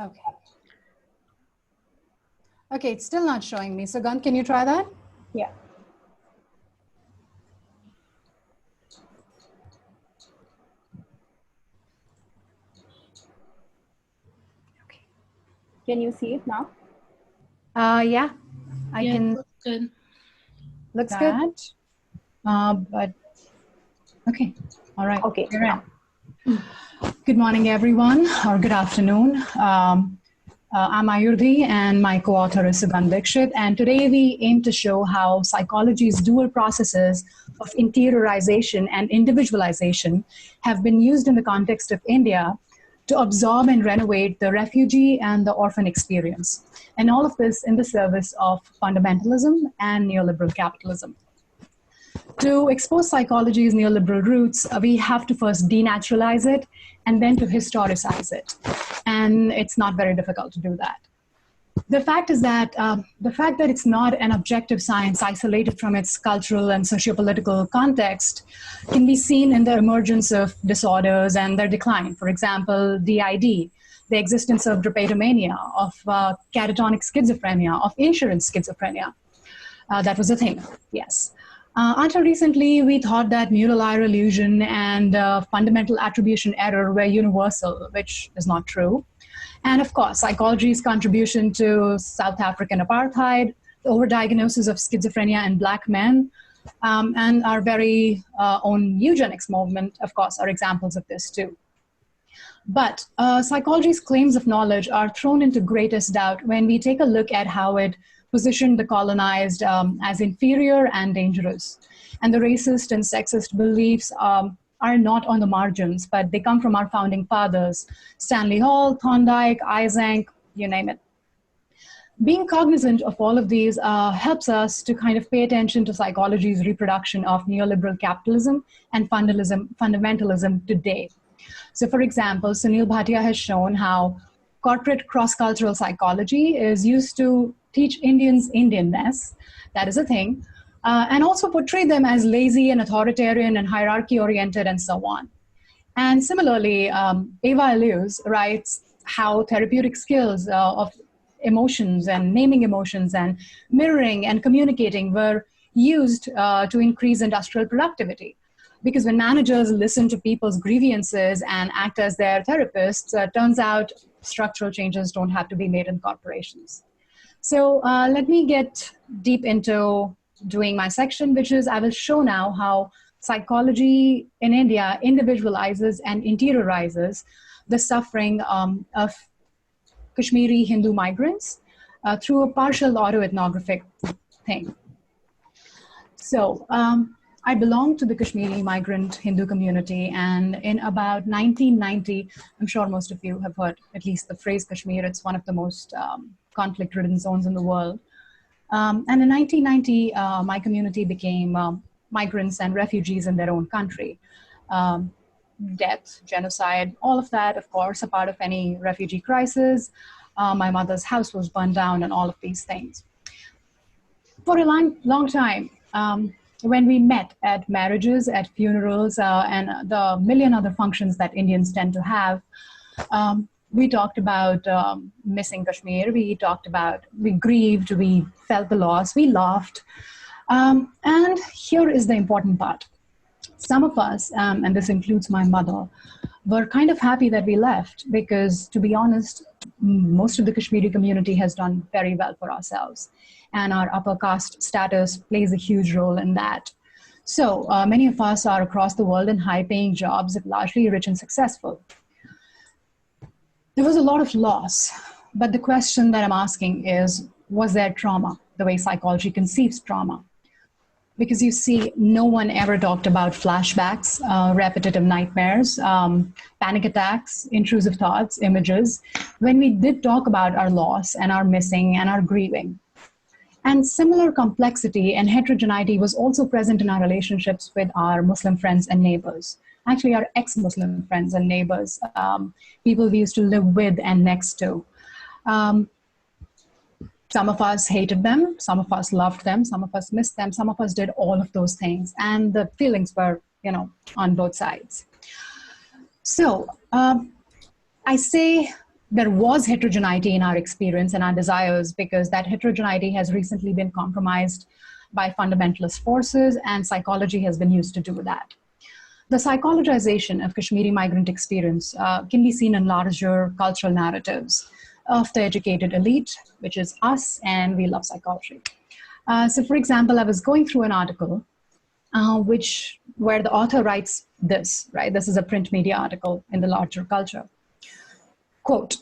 Okay. Okay, it's still not showing me. Sugandh, can you try that? Yeah. Okay. Can you see it now? Yeah, I can. Looks good. Looks good. But okay, all right. Okay. You're in. Good morning, everyone, or good afternoon. I'm Ayurdi, and my co-author is Sugandh Dixit. And today we aim to show how psychology's dual processes of interiorization and individualization have been used in the context of India to absorb and renovate the refugee and the orphan experience. And all of this in the service of fundamentalism and neoliberal capitalism. To expose psychology's neoliberal roots, we have to first denaturalize it and then to historicize it. And it's not very difficult to do that. The fact is that it's not an objective science isolated from its cultural and sociopolitical context can be seen in the emergence of disorders and their decline. For example, DID, the existence of drapetomania, of catatonic schizophrenia, of insurance schizophrenia. That was a thing, yes. Until recently, we thought that mural-ire illusion and fundamental attribution error were universal, which is not true. And of course, psychology's contribution to South African apartheid, the overdiagnosis of schizophrenia in Black men, and our very own eugenics movement, of course, are examples of this too. But psychology's claims of knowledge are thrown into greatest doubt when we take a look at how it positioned the colonized as inferior and dangerous. And the racist and sexist beliefs are not on the margins, but they come from our founding fathers, Stanley Hall, Thorndike, Eysenck, you name it. Being cognizant of all of these helps us to kind of pay attention to psychology's reproduction of neoliberal capitalism and fundamentalism today. So for example, Sunil Bhatia has shown how corporate cross-cultural psychology is used to teach Indians Indianness, that is a thing, and also portray them as lazy and authoritarian and hierarchy-oriented and so on. And similarly, Eva Illouz writes how therapeutic skills of emotions and naming emotions and mirroring and communicating were used to increase industrial productivity. Because when managers listen to people's grievances and act as their therapists, turns out structural changes don't have to be made in corporations. So let me get deep into doing my section, which is I will show now how psychology in India individualizes and interiorizes the suffering of Kashmiri Hindu migrants through a partial autoethnographic thing. So I belong to the Kashmiri migrant Hindu community, and in about 1990, I'm sure most of you have heard at least the phrase Kashmir. It's one of the most conflict-ridden zones in the world. And in 1990, my community became migrants and refugees in their own country. Death, genocide, all of that, of course, a part of any refugee crisis. My mother's house was burned down and all of these things. For a long time, when we met at marriages, at funerals, and the million other functions that Indians tend to have, we talked about missing Kashmir. We grieved, we felt the loss, we laughed. And here is the important part. Some of us, and this includes my mother, were kind of happy that we left because, to be honest, most of the Kashmiri community has done very well for ourselves. And our upper caste status plays a huge role in that. So many of us are across the world in high-paying jobs, largely rich and successful. There was a lot of loss, but the question that I'm asking is, was there trauma, the way psychology conceives trauma? Because you see, no one ever talked about flashbacks, repetitive nightmares, panic attacks, intrusive thoughts, images, when we did talk about our loss and our missing and our grieving. And similar complexity and heterogeneity was also present in our relationships with our Muslim friends and neighbors. Actually, our ex-Muslim friends and neighbors, people we used to live with and next to. Some of us hated them, some of us loved them, some of us missed them, some of us did all of those things. And the feelings were, on both sides. So I say there was heterogeneity in our experience and our desires, because that heterogeneity has recently been compromised by fundamentalist forces, and psychology has been used to do that. The psychologization of Kashmiri migrant experience can be seen in larger cultural narratives of the educated elite, which is us, and we love psychology. So for example, I was going through an article where the author writes this, right? This is a print media article in the larger culture. Quote,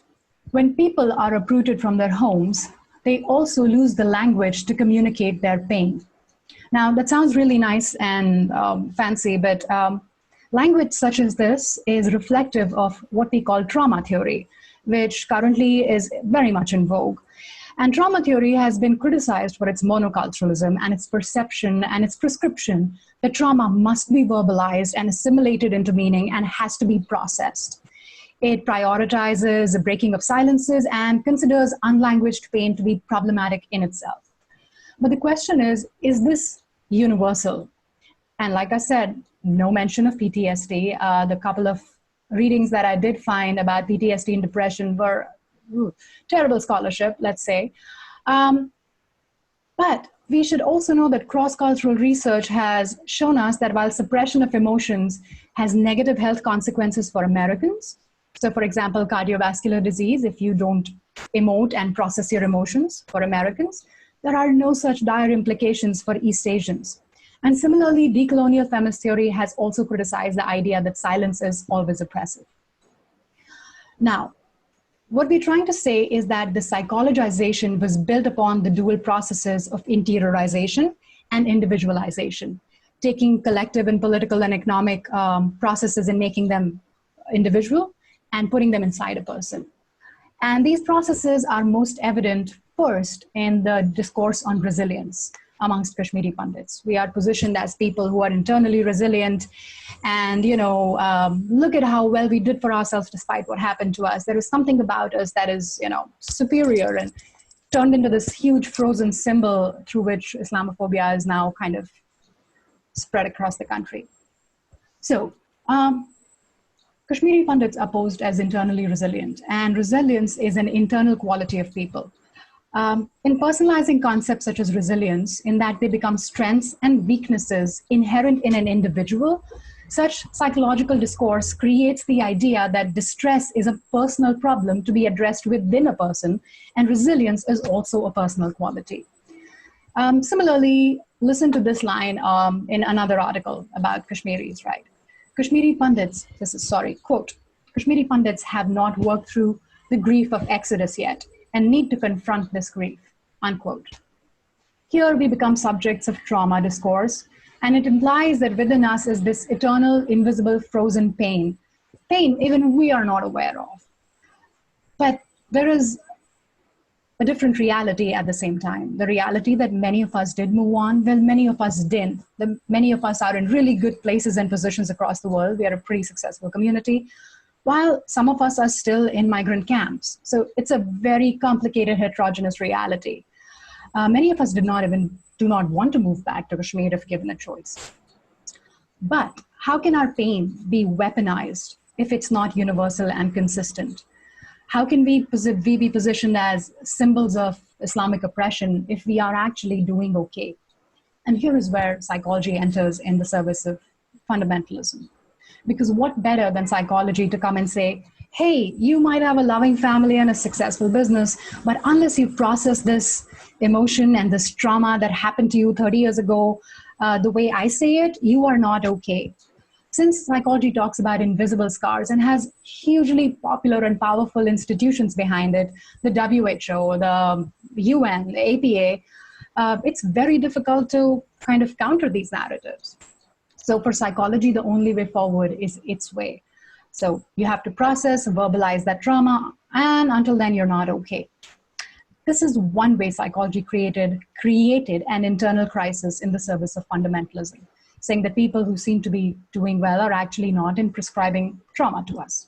when people are uprooted from their homes, they also lose the language to communicate their pain. Now, that sounds really nice and fancy, but language such as this is reflective of what we call trauma theory, which currently is very much in vogue. And trauma theory has been criticized for its monoculturalism and its perception and its prescription that trauma must be verbalized and assimilated into meaning and has to be processed. It prioritizes the breaking of silences and considers unlanguaged pain to be problematic in itself. But the question is this universal? And like I said, no mention of PTSD. The couple of readings that I did find about PTSD and depression were terrible scholarship, let's say. But we should also know that cross-cultural research has shown us that while suppression of emotions has negative health consequences for Americans, so for example, cardiovascular disease, if you don't emote and process your emotions for Americans, there are no such dire implications for East Asians. And similarly, decolonial feminist theory has also criticized the idea that silence is always oppressive. Now, what we're trying to say is that the psychologization was built upon the dual processes of interiorization and individualization, taking collective and political and economic processes and making them individual and putting them inside a person. And these processes are most evident first in the discourse on resilience amongst Kashmiri Pandits. We are positioned as people who are internally resilient and, look at how well we did for ourselves despite what happened to us. There is something about us that is, superior and turned into this huge frozen symbol through which Islamophobia is now kind of spread across the country. So, Kashmiri Pandits are posed as internally resilient, and resilience is an internal quality of people. In personalizing concepts such as resilience, in that they become strengths and weaknesses inherent in an individual, such psychological discourse creates the idea that distress is a personal problem to be addressed within a person, and resilience is also a personal quality. Similarly, listen to this line in another article about Kashmiris, right? Kashmiri Pandits, quote, Kashmiri Pandits have not worked through the grief of exodus yet and need to confront this grief, unquote. Here we become subjects of trauma discourse, and it implies that within us is this eternal, invisible, frozen pain even we are not aware of. But there is a different reality at the same time. The reality that many of us did move on, well, many of us didn't. Many of us are in really good places and positions across the world. We are a pretty successful community, while some of us are still in migrant camps. So it's a very complicated, heterogeneous reality. Many of us do not want to move back to Kashmir if given a choice. But how can our pain be weaponized if it's not universal and consistent? How can we be positioned as symbols of Islamic oppression if we are actually doing okay? And here is where psychology enters in the service of fundamentalism. Because what better than psychology to come and say, hey, you might have a loving family and a successful business, but unless you process this emotion and this trauma that happened to you 30 years ago, the way I say it, you are not okay. Since psychology talks about invisible scars and has hugely popular and powerful institutions behind it, the WHO, the UN, the APA, it's very difficult to kind of counter these narratives. So for psychology, the only way forward is its way. So you have to process, verbalize that trauma, and until then, you're not okay. This is one way psychology created an internal crisis in the service of fundamentalism, saying that people who seem to be doing well are actually not, and prescribing trauma to us.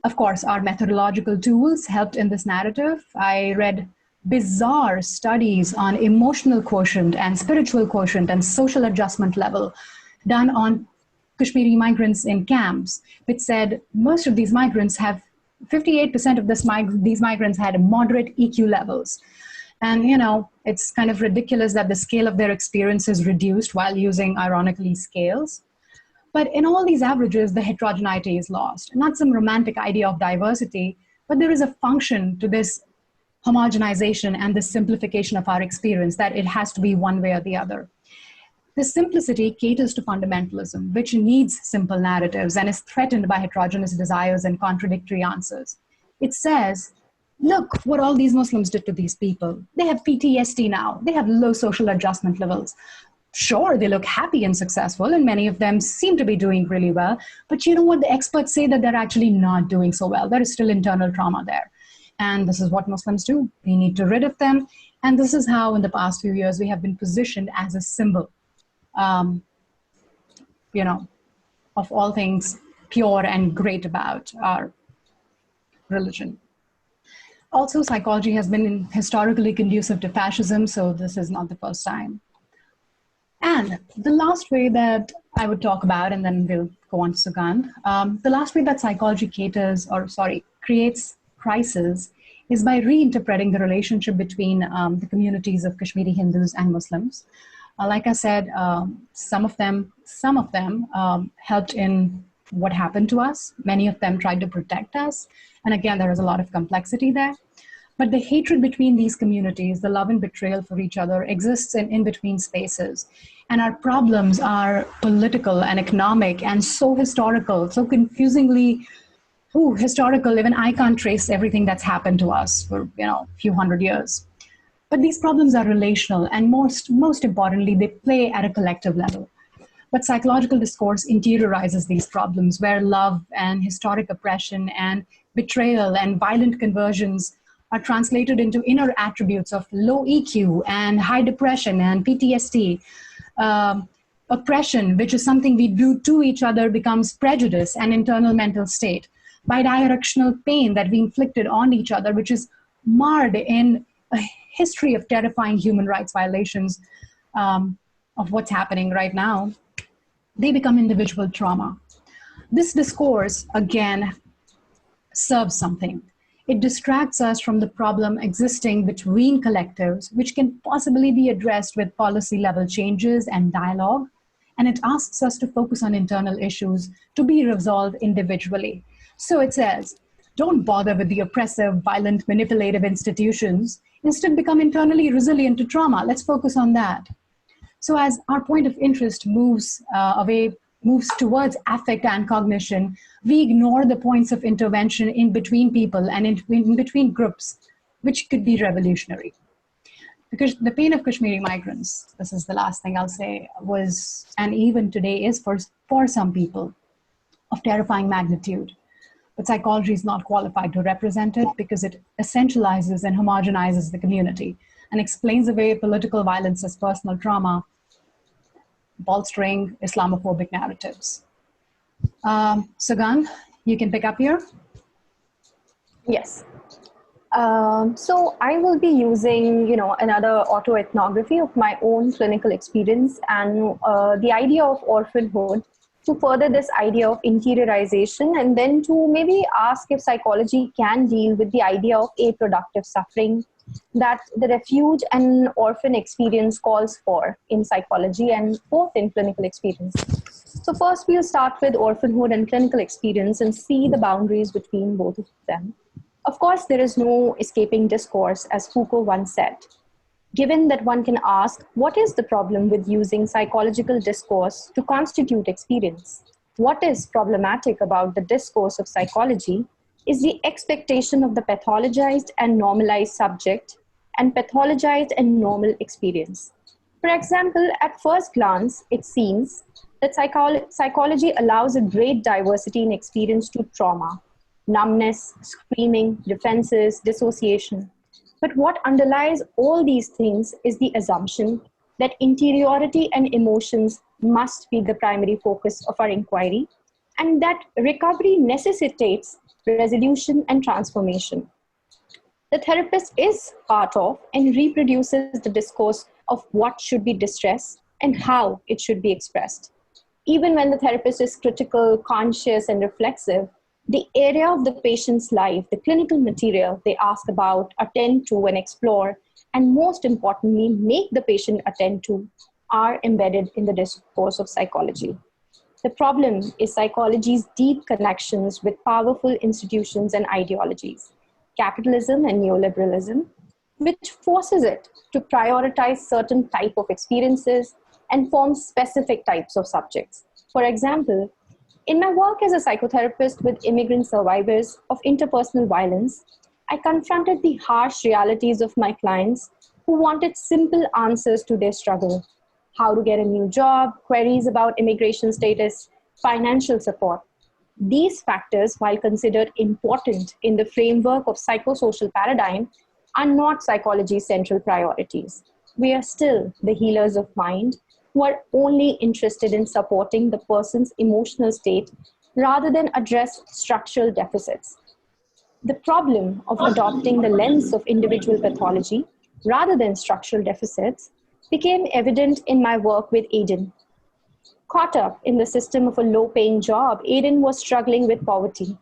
Of course, our methodological tools helped in this narrative. I read bizarre studies on emotional quotient and spiritual quotient and social adjustment level done on Kashmiri migrants in camps, which said most of these migrants have 58% of these migrants had moderate EQ levels. And, it's kind of ridiculous that the scale of their experience is reduced while using, ironically, scales. But in all these averages, the heterogeneity is lost. Not some romantic idea of diversity, but there is a function to this homogenization and the simplification of our experience, that it has to be one way or the other. This simplicity caters to fundamentalism, which needs simple narratives and is threatened by heterogeneous desires and contradictory answers. It says, look what all these Muslims did to these people. They have PTSD now. They have low social adjustment levels. Sure, they look happy and successful, and many of them seem to be doing really well. But you know what? The experts say that they're actually not doing so well. There is still internal trauma there. And this is what Muslims do. We need to rid of them. And this is how, in the past few years, we have been positioned as a symbol, of all things pure and great about our religion. Also, psychology has been historically conducive to fascism, so this is not the first time. And the last way that I would talk about, and then we'll go on to Sugandh, the last way that psychology creates crisis is by reinterpreting the relationship between the communities of Kashmiri Hindus and Muslims. Like I said, some of them helped in what happened to us. Many of them tried to protect us. And again, there is a lot of complexity there. But the hatred between these communities, the love and betrayal for each other, exists in in-between spaces. And our problems are political and economic and so historical, so confusingly historical. Even I can't trace everything that's happened to us for a few hundred years. But these problems are relational, and most importantly, they play at a collective level. But psychological discourse interiorizes these problems, where love and historic oppression and betrayal and violent conversions are translated into inner attributes of low EQ and high depression and PTSD. Oppression, which is something we do to each other, becomes prejudice and internal mental state. Bidirectional pain that we inflicted on each other, which is marred in a history of terrifying human rights violations of what's happening right now, they become individual trauma. This discourse, again, serves something. It distracts us from the problem existing between collectives, which can possibly be addressed with policy-level changes and dialogue, and it asks us to focus on internal issues to be resolved individually. So it says, don't bother with the oppressive, violent, manipulative institutions. Instead, become internally resilient to trauma. Let's focus on that. So as our point of interest moves towards affect and cognition, we ignore the points of intervention in between people and in between groups, which could be revolutionary. Because the pain of Kashmiri migrants, this is the last thing I'll say, was, and even today is for some people, of terrifying magnitude. But psychology is not qualified to represent it because it essentializes and homogenizes the community and explains away political violence as personal trauma, bolstering Islamophobic narratives. Sugandh, you can pick up here. Yes. So I will be using, another autoethnography of my own clinical experience and the idea of orphanhood to further this idea of interiorization, and then to maybe ask if psychology can deal with the idea of aproductive suffering that the refuge and orphan experience calls for in psychology and both in clinical experience. So first we'll start with orphanhood and clinical experience and see the boundaries between both of them. Of course, there is no escaping discourse, as Foucault once said. Given that one can ask, what is the problem with using psychological discourse to constitute experience? What is problematic about the discourse of psychology is the expectation of the pathologized and normalized subject and pathologized and normal experience. For example, at first glance, it seems that psychology allows a great diversity in experience to trauma, numbness, screaming, defenses, dissociation. But what underlies all these things is the assumption that interiority and emotions must be the primary focus of our inquiry, and that recovery necessitates resolution and transformation. The therapist is part of and reproduces the discourse of what should be distress and how it should be expressed. Even when the therapist is critical, conscious, and reflexive, The area of the patient's life, the clinical material they ask about, attend to, and explore, and most importantly, make the patient attend to, are embedded in the discourse of psychology. The problem is psychology's deep connections with powerful institutions and ideologies, capitalism and neoliberalism, which forces it to prioritize certain type of experiences and form specific types of subjects. For example, in my work as a psychotherapist with immigrant survivors of interpersonal violence, I confronted the harsh realities of my clients who wanted simple answers to their struggle: how to get a new job, queries about immigration status, financial support. These factors, while considered important in the framework of psychosocial paradigm, are not psychology's central priorities. We are still the healers of mind who are only interested in supporting the person's emotional state rather than address structural deficits. The problem of adopting the lens of individual pathology rather than structural deficits became evident in my work with Aiden. Caught up in the system of a low-paying job, Aiden was struggling with poverty.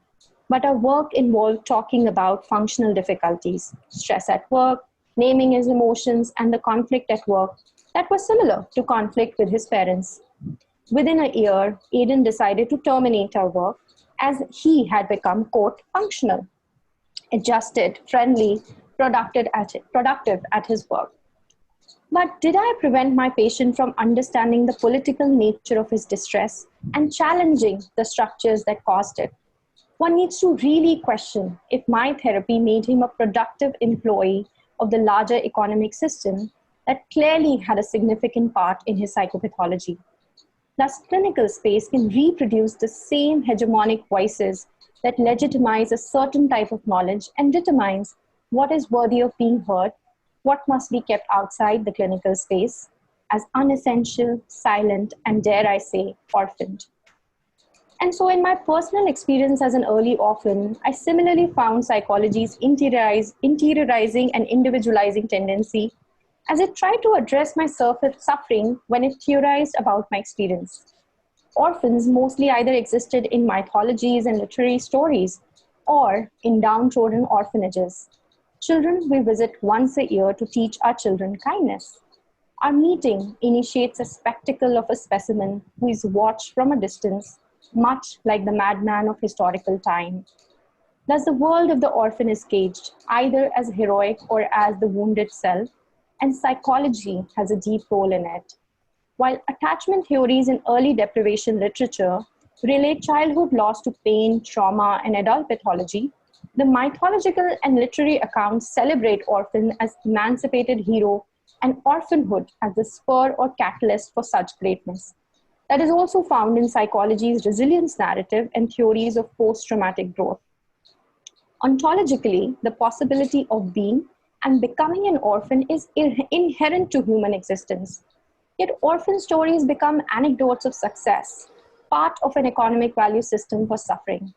But our work involved talking about functional difficulties, stress at work, naming his emotions, and the conflict at work that was similar to conflict with his parents. Within a year, Aiden decided to terminate our work as he had become, quote, functional, adjusted, friendly, productive at his work. But did I prevent my patient from understanding the political nature of his distress and challenging the structures that caused it? One needs to really question if my therapy made him a productive employee of the larger economic system that clearly had a significant part in his psychopathology. Thus, clinical space can reproduce the same hegemonic voices that legitimize a certain type of knowledge and determines what is worthy of being heard, what must be kept outside the clinical space as unessential, silent, and dare I say, orphaned. And so in my personal experience as an early orphan, I similarly found psychology's interiorizing and individualizing tendency as it tried to address my suffering when it theorized about my experience. Orphans mostly either existed in mythologies and literary stories or in downtrodden orphanages. Children we visit once a year to teach our children kindness. Our meeting initiates a spectacle of a specimen who is watched from a distance, much like the madman of historical time. Thus, the world of the orphan is caged, either as heroic or as the wounded self, and psychology has a deep role in it. While attachment theories in early deprivation literature relate childhood loss to pain, trauma, and adult pathology, the mythological and literary accounts celebrate orphan as emancipated hero and orphanhood as the spur or catalyst for such greatness. That is also found in psychology's resilience narrative and theories of post-traumatic growth. Ontologically, the possibility of being and becoming an orphan is inherent to human existence. Yet orphan stories become anecdotes of success, part of an economic value system for suffering.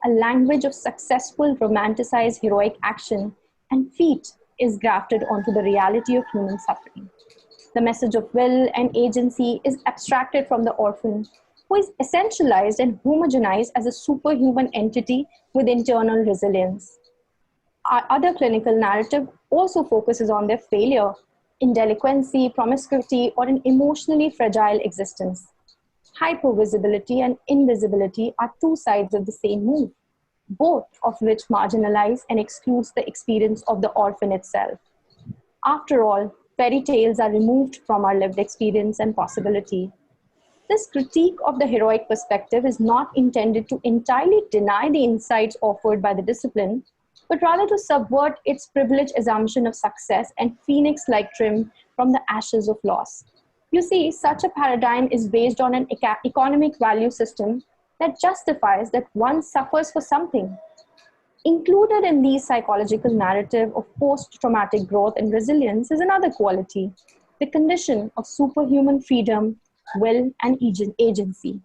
A language of successful, romanticized heroic action and feat is grafted onto the reality of human suffering. The message of will and agency is abstracted from the orphan, who is essentialized and homogenized as a superhuman entity with internal resilience. Our other clinical narrative also focuses on their failure in delinquency, promiscuity, or an emotionally fragile existence. Hypervisibility and invisibility are two sides of the same move, both of which marginalize and excludes the experience of the orphan itself. After all, fairy tales are removed from our lived experience and possibility. This critique of the heroic perspective is not intended to entirely deny the insights offered by the discipline, but rather to subvert its privileged assumption of success and phoenix-like trim from the ashes of loss. You see, such a paradigm is based on an economic value system that justifies that one suffers for something. Included in these psychological narrative of post-traumatic growth and resilience is another quality, the condition of superhuman freedom, will, and agency.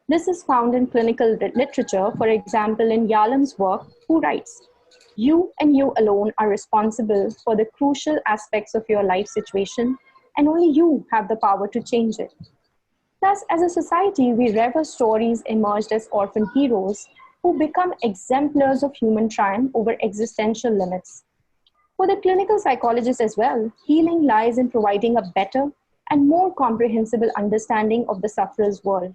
This is found in clinical literature, for example, in Yalom's work, who writes, "You and you alone are responsible for the crucial aspects of your life situation, and only you have the power to change it." Thus, as a society, we revere stories emerged as orphan heroes who become exemplars of human triumph over existential limits. For the clinical psychologist as well, healing lies in providing a better and more comprehensible understanding of the sufferer's world.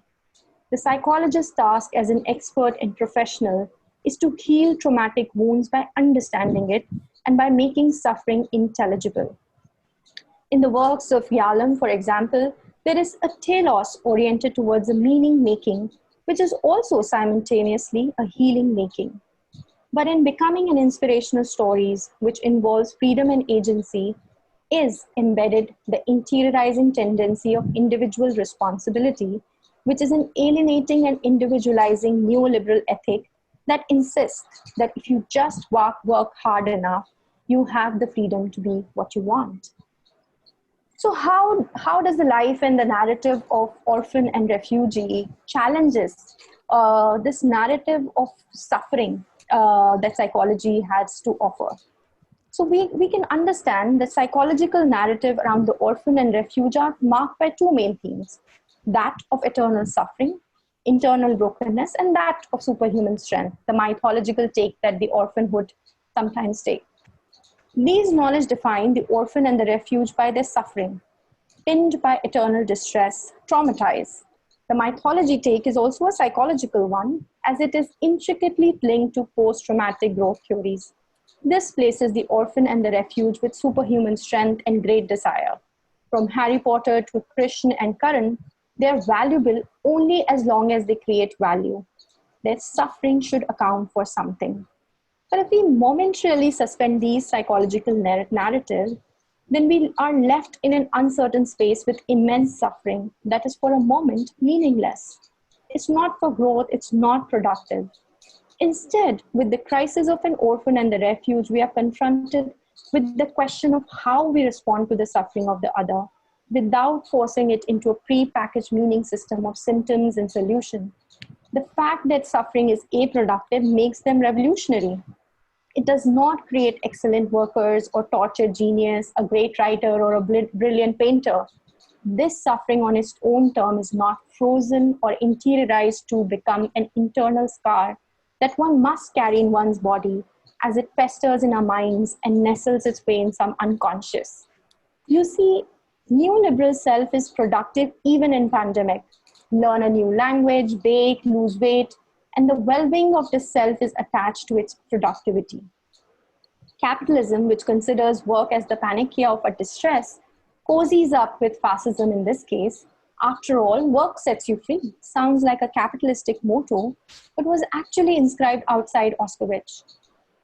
The psychologist's task as an expert and professional is to heal traumatic wounds by understanding it and by making suffering intelligible. In the works of Yalom, for example, there is a telos oriented towards a meaning making, which is also simultaneously a healing making. But in becoming an inspirational stories, which involves freedom and agency, is embedded the interiorizing tendency of individual responsibility, which is an alienating and individualizing neoliberal ethic that insists that if you just work hard enough, you have the freedom to be what you want. So how does the life and the narrative of orphan and refugee challenges this narrative of suffering that psychology has to offer? So we can understand the psychological narrative around the orphan and refugee are marked by two main themes: that of eternal suffering, internal brokenness, and that of superhuman strength, the mythological take that the orphanhood sometimes take. These knowledge define the orphan and the refugee by their suffering, pinned by eternal distress, traumatized. The mythology take is also a psychological one, as it is intricately linked to post-traumatic growth theories. This places the orphan and the refuge with superhuman strength and great desire. From Harry Potter to Krishna and Karan, they are valuable only as long as they create value. Their suffering should account for something. But if we momentarily suspend these psychological narratives, then we are left in an uncertain space with immense suffering that is for a moment meaningless. It's not for growth, it's not productive. Instead, with the crisis of an orphan and the refuge, we are confronted with the question of how we respond to the suffering of the other without forcing it into a pre-packaged meaning system of symptoms and solution. The fact that suffering is aproductive makes them revolutionary. It does not create excellent workers or tortured genius, a great writer or a brilliant painter. This suffering on its own term is not frozen or interiorized to become an internal scar that one must carry in one's body as it festers in our minds and nestles its way in some unconscious. You see, neoliberal self is productive even in pandemic. Learn a new language, bake, lose weight, and the well-being of the self is attached to its productivity. Capitalism, which considers work as the panacea of a distress, cozies up with fascism in this case. After all, work sets you free. Sounds like a capitalistic motto, but was actually inscribed outside Auschwitz.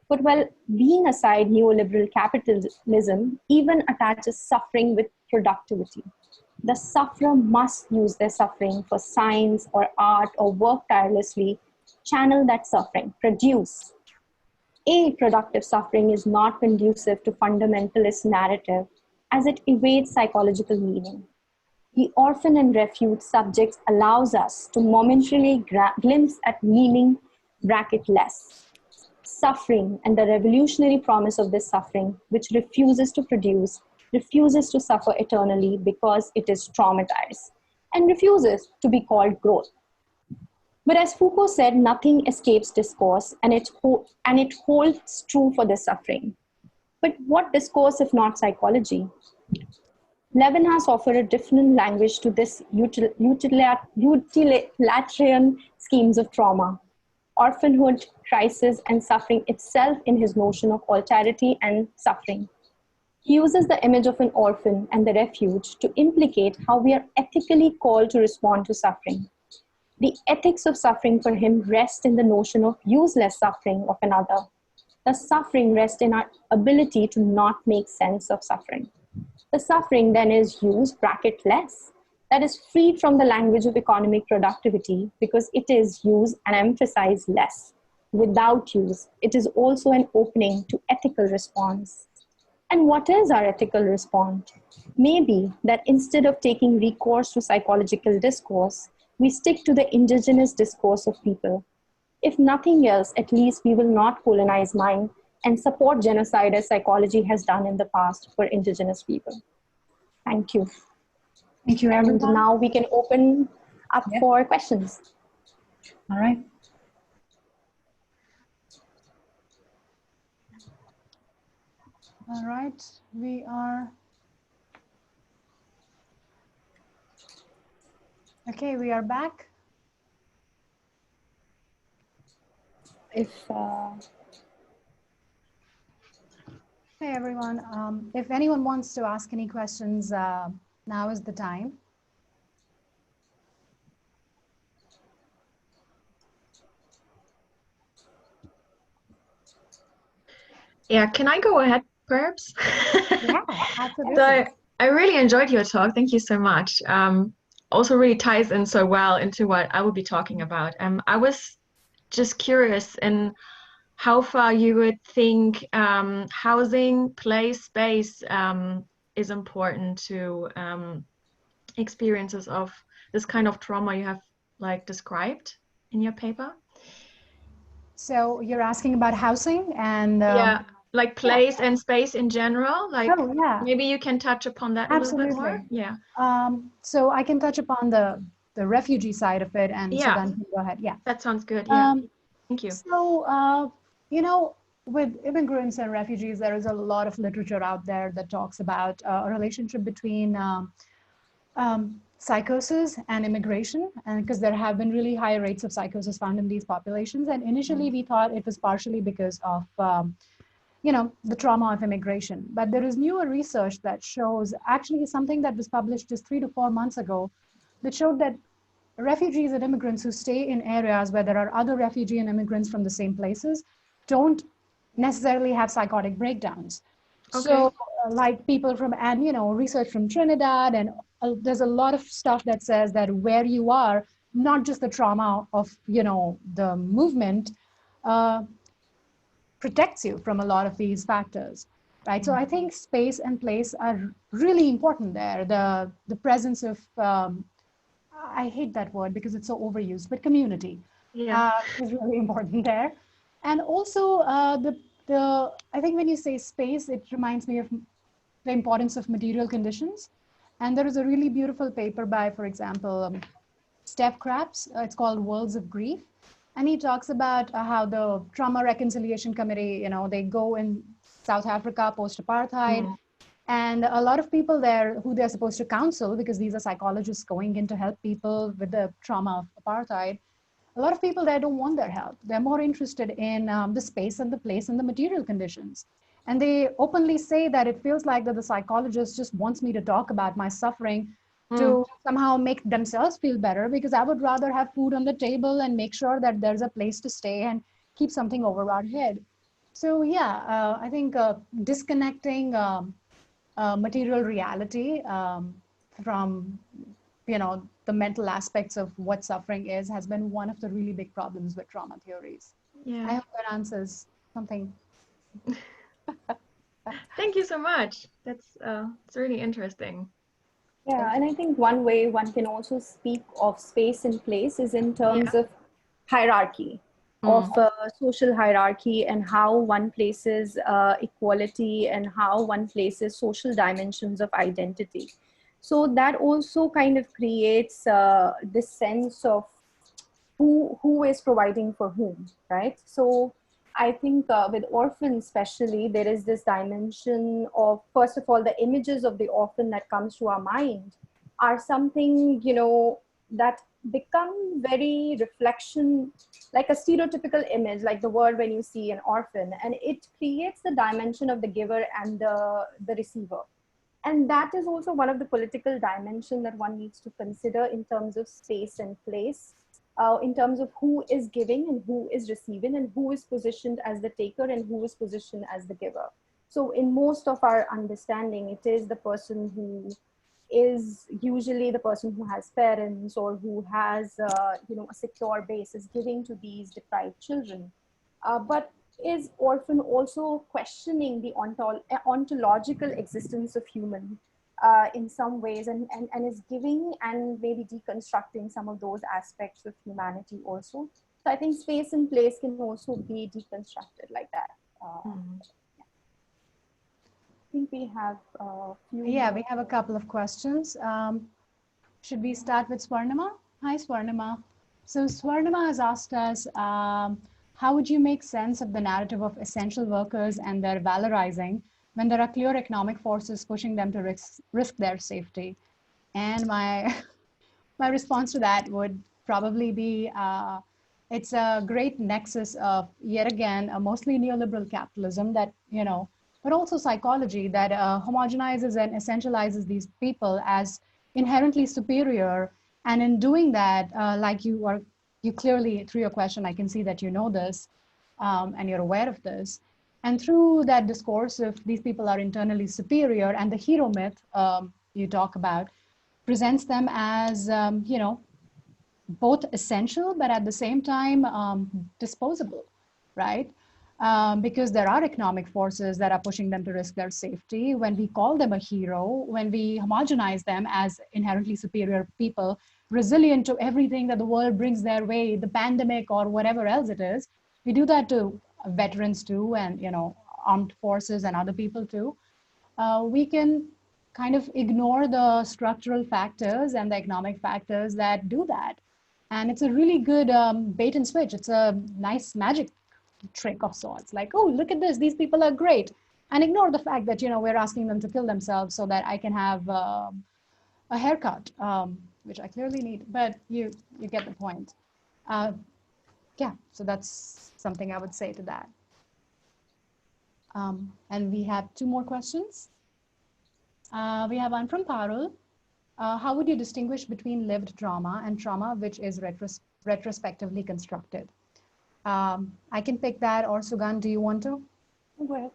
But while being aside neoliberal capitalism even attaches suffering with productivity. The sufferer must use their suffering for science or art or work tirelessly, channel that suffering, produce. A productive suffering is not conducive to fundamentalist narrative as it evades psychological meaning. The orphan and refuge subjects allows us to momentarily glimpse at meaning bracket less. Suffering and the revolutionary promise of this suffering, which refuses to produce, refuses to suffer eternally because it is traumatized, and refuses to be called growth. But as Foucault said, nothing escapes discourse, and it holds true for this suffering. But what discourse if not psychology? Levinas offered a different language to this utilitarian schemes of trauma, orphanhood, crisis, and suffering itself in his notion of alterity and suffering. He uses the image of an orphan and the refuge to implicate how we are ethically called to respond to suffering. The ethics of suffering for him rest in the notion of useless suffering of another. The suffering rests in our ability to not make sense of suffering. The suffering then is used bracket less, that is freed from the language of economic productivity because it is used and emphasized less. Without use, it is also an opening to ethical response. And what is our ethical response? Maybe that instead of taking recourse to psychological discourse, we stick to the indigenous discourse of people. If nothing else, at least we will not colonize mind and support genocide as psychology has done in the past for indigenous people. Thank you. Thank you, everyone. And now we can open up for questions. All right. All right, we are. Okay, we are back. If Hey everyone, if anyone wants to ask any questions, now is the time. Yeah, can I go ahead, perhaps? Yeah, absolutely. So I really enjoyed your talk. Thank you so much. Also really ties in so well into what I will be talking about. I was just curious in how far you would think housing, place, space is important to experiences of this kind of trauma you have like described in your paper. So you're asking about housing and Yeah, like place and space in general. Like oh yeah, maybe you can touch upon that a little bit more. absolutely. Yeah. So I can touch upon the refugee side of it, and Yeah, Sugandh can go ahead. Yeah. that sounds good. Yeah. Um, Thank you. so you know, with immigrants and refugees, there is a lot of literature out there that talks about a relationship between psychosis and immigration, and because there have been really high rates of psychosis found in these populations. And initially, we thought it was partially because of the trauma of immigration. But there is newer research that shows actually something that was published just 3 to 4 months ago that showed that refugees and immigrants who stay in areas where there are other refugee and immigrants from the same places don't necessarily have psychotic breakdowns. Okay. So, like people from, and research from Trinidad, and there's a lot of stuff that says that where you are, not just the trauma of, the movement, uh, protects you from a lot of these factors, right? So I think space and place are really important there. The presence of I hate that word because it's so overused, but community is really important there. And also the I think when you say space, it reminds me of the importance of material conditions. And there is a really beautiful paper by, for example, Steph Krapps. It's called Worlds of Grief. And he talks about how the Trauma Reconciliation Committee, they go in South Africa post-apartheid, and a lot of people there who they're supposed to counsel, because these are psychologists going in to help people with the trauma of apartheid, a lot of people there don't want their help. They're more interested in the space and the place and the material conditions. And they openly say that it feels like that the psychologist just wants me to talk about my suffering to somehow make themselves feel better, because I would rather have food on the table and make sure that there's a place to stay and keep something over our head. So yeah, I think disconnecting material reality from the mental aspects of what suffering is has been one of the really big problems with trauma theories. Yeah. I hope that answers something. Thank you so much. That's it's really interesting. Yeah, and I think one way one can also speak of space and place is in terms of hierarchy, of social hierarchy, and how one places equality and how one places social dimensions of identity. So that also kind of creates this sense of who is providing for whom, right? So I think with orphans especially, there is this dimension of, first of all, the images of the orphan that comes to our mind are something, that become very reflection, like a stereotypical image, like the word when you see an orphan, and it creates the dimension of the giver and the receiver. And that is also one of the political dimension that one needs to consider in terms of space and place, in terms of who is giving and who is receiving, and who is positioned as the taker and who is positioned as the giver. So in most of our understanding, it is the person who is usually the person who has parents or who has a secure base is giving to these deprived children. But is orphan also questioning the ontological existence of human in some ways, and is giving and maybe deconstructing some of those aspects of humanity also. So I think space and place can also be deconstructed like that. Yeah. I think we have a few. Yeah, we have a couple of questions. Should we start with Swarnima? Hi, Swarnima. So Swarnima has asked us, how would you make sense of the narrative of essential workers and their valorizing when there are clear economic forces pushing them to risk their safety? And my my response to that would probably be it's a great nexus of, yet again, a mostly neoliberal capitalism that, but also psychology that homogenizes and essentializes these people as inherently superior. And in doing that, like you clearly, through your question, I can see that you know this and you're aware of this. And through that discourse of these people are internally superior, and the hero myth you talk about presents them as, both essential, but at the same time disposable, right? Because there are economic forces that are pushing them to risk their safety. When we call them a hero, when we homogenize them as inherently superior people, resilient to everything that the world brings their way, the pandemic or whatever else it is, we do that to veterans too, and armed forces and other people too. We can kind of ignore the structural factors and the economic factors that do that. And it's a really good bait and switch. It's a nice magic trick of sorts. Like, oh, look at this. These people are great. And ignore the fact that, we're asking them to kill themselves so that I can have a haircut, which I clearly need. But you get the point. Yeah, so that's something I would say to that. And we have two more questions. We have one from Parul. How would you distinguish between lived trauma and trauma which is retrospectively constructed? I can pick that, or Sugandh, do you want to? Go ahead.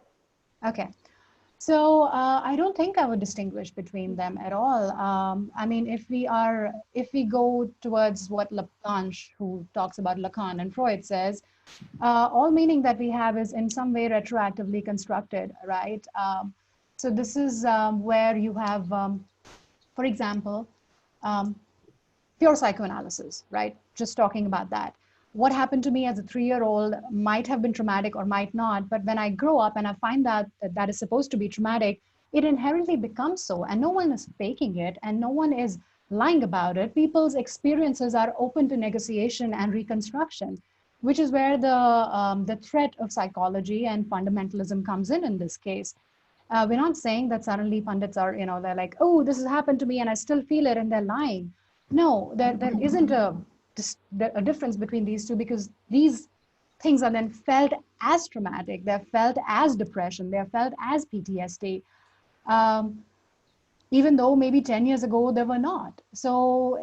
Okay. So I don't think I would distinguish between them at all. I mean, if we go towards what Laplanche, who talks about Lacan and Freud, says, all meaning that we have is in some way retroactively constructed, right? So this is where you have, for example, pure psychoanalysis, right? Just talking about that. What happened to me as a 3-year-old might have been traumatic or might not, but when I grow up and I find out that that is supposed to be traumatic, it inherently becomes so, and no one is faking it, and no one is lying about it. People's experiences are open to negotiation and reconstruction, which is where the threat of psychology and fundamentalism comes in this case. We're not saying that suddenly pundits are, they're like, oh, this has happened to me and I still feel it, and they're lying. No, there isn't a difference between these two, because these things are then felt as traumatic, they're felt as depression, they're felt as PTSD, even though maybe 10 years ago they were not. So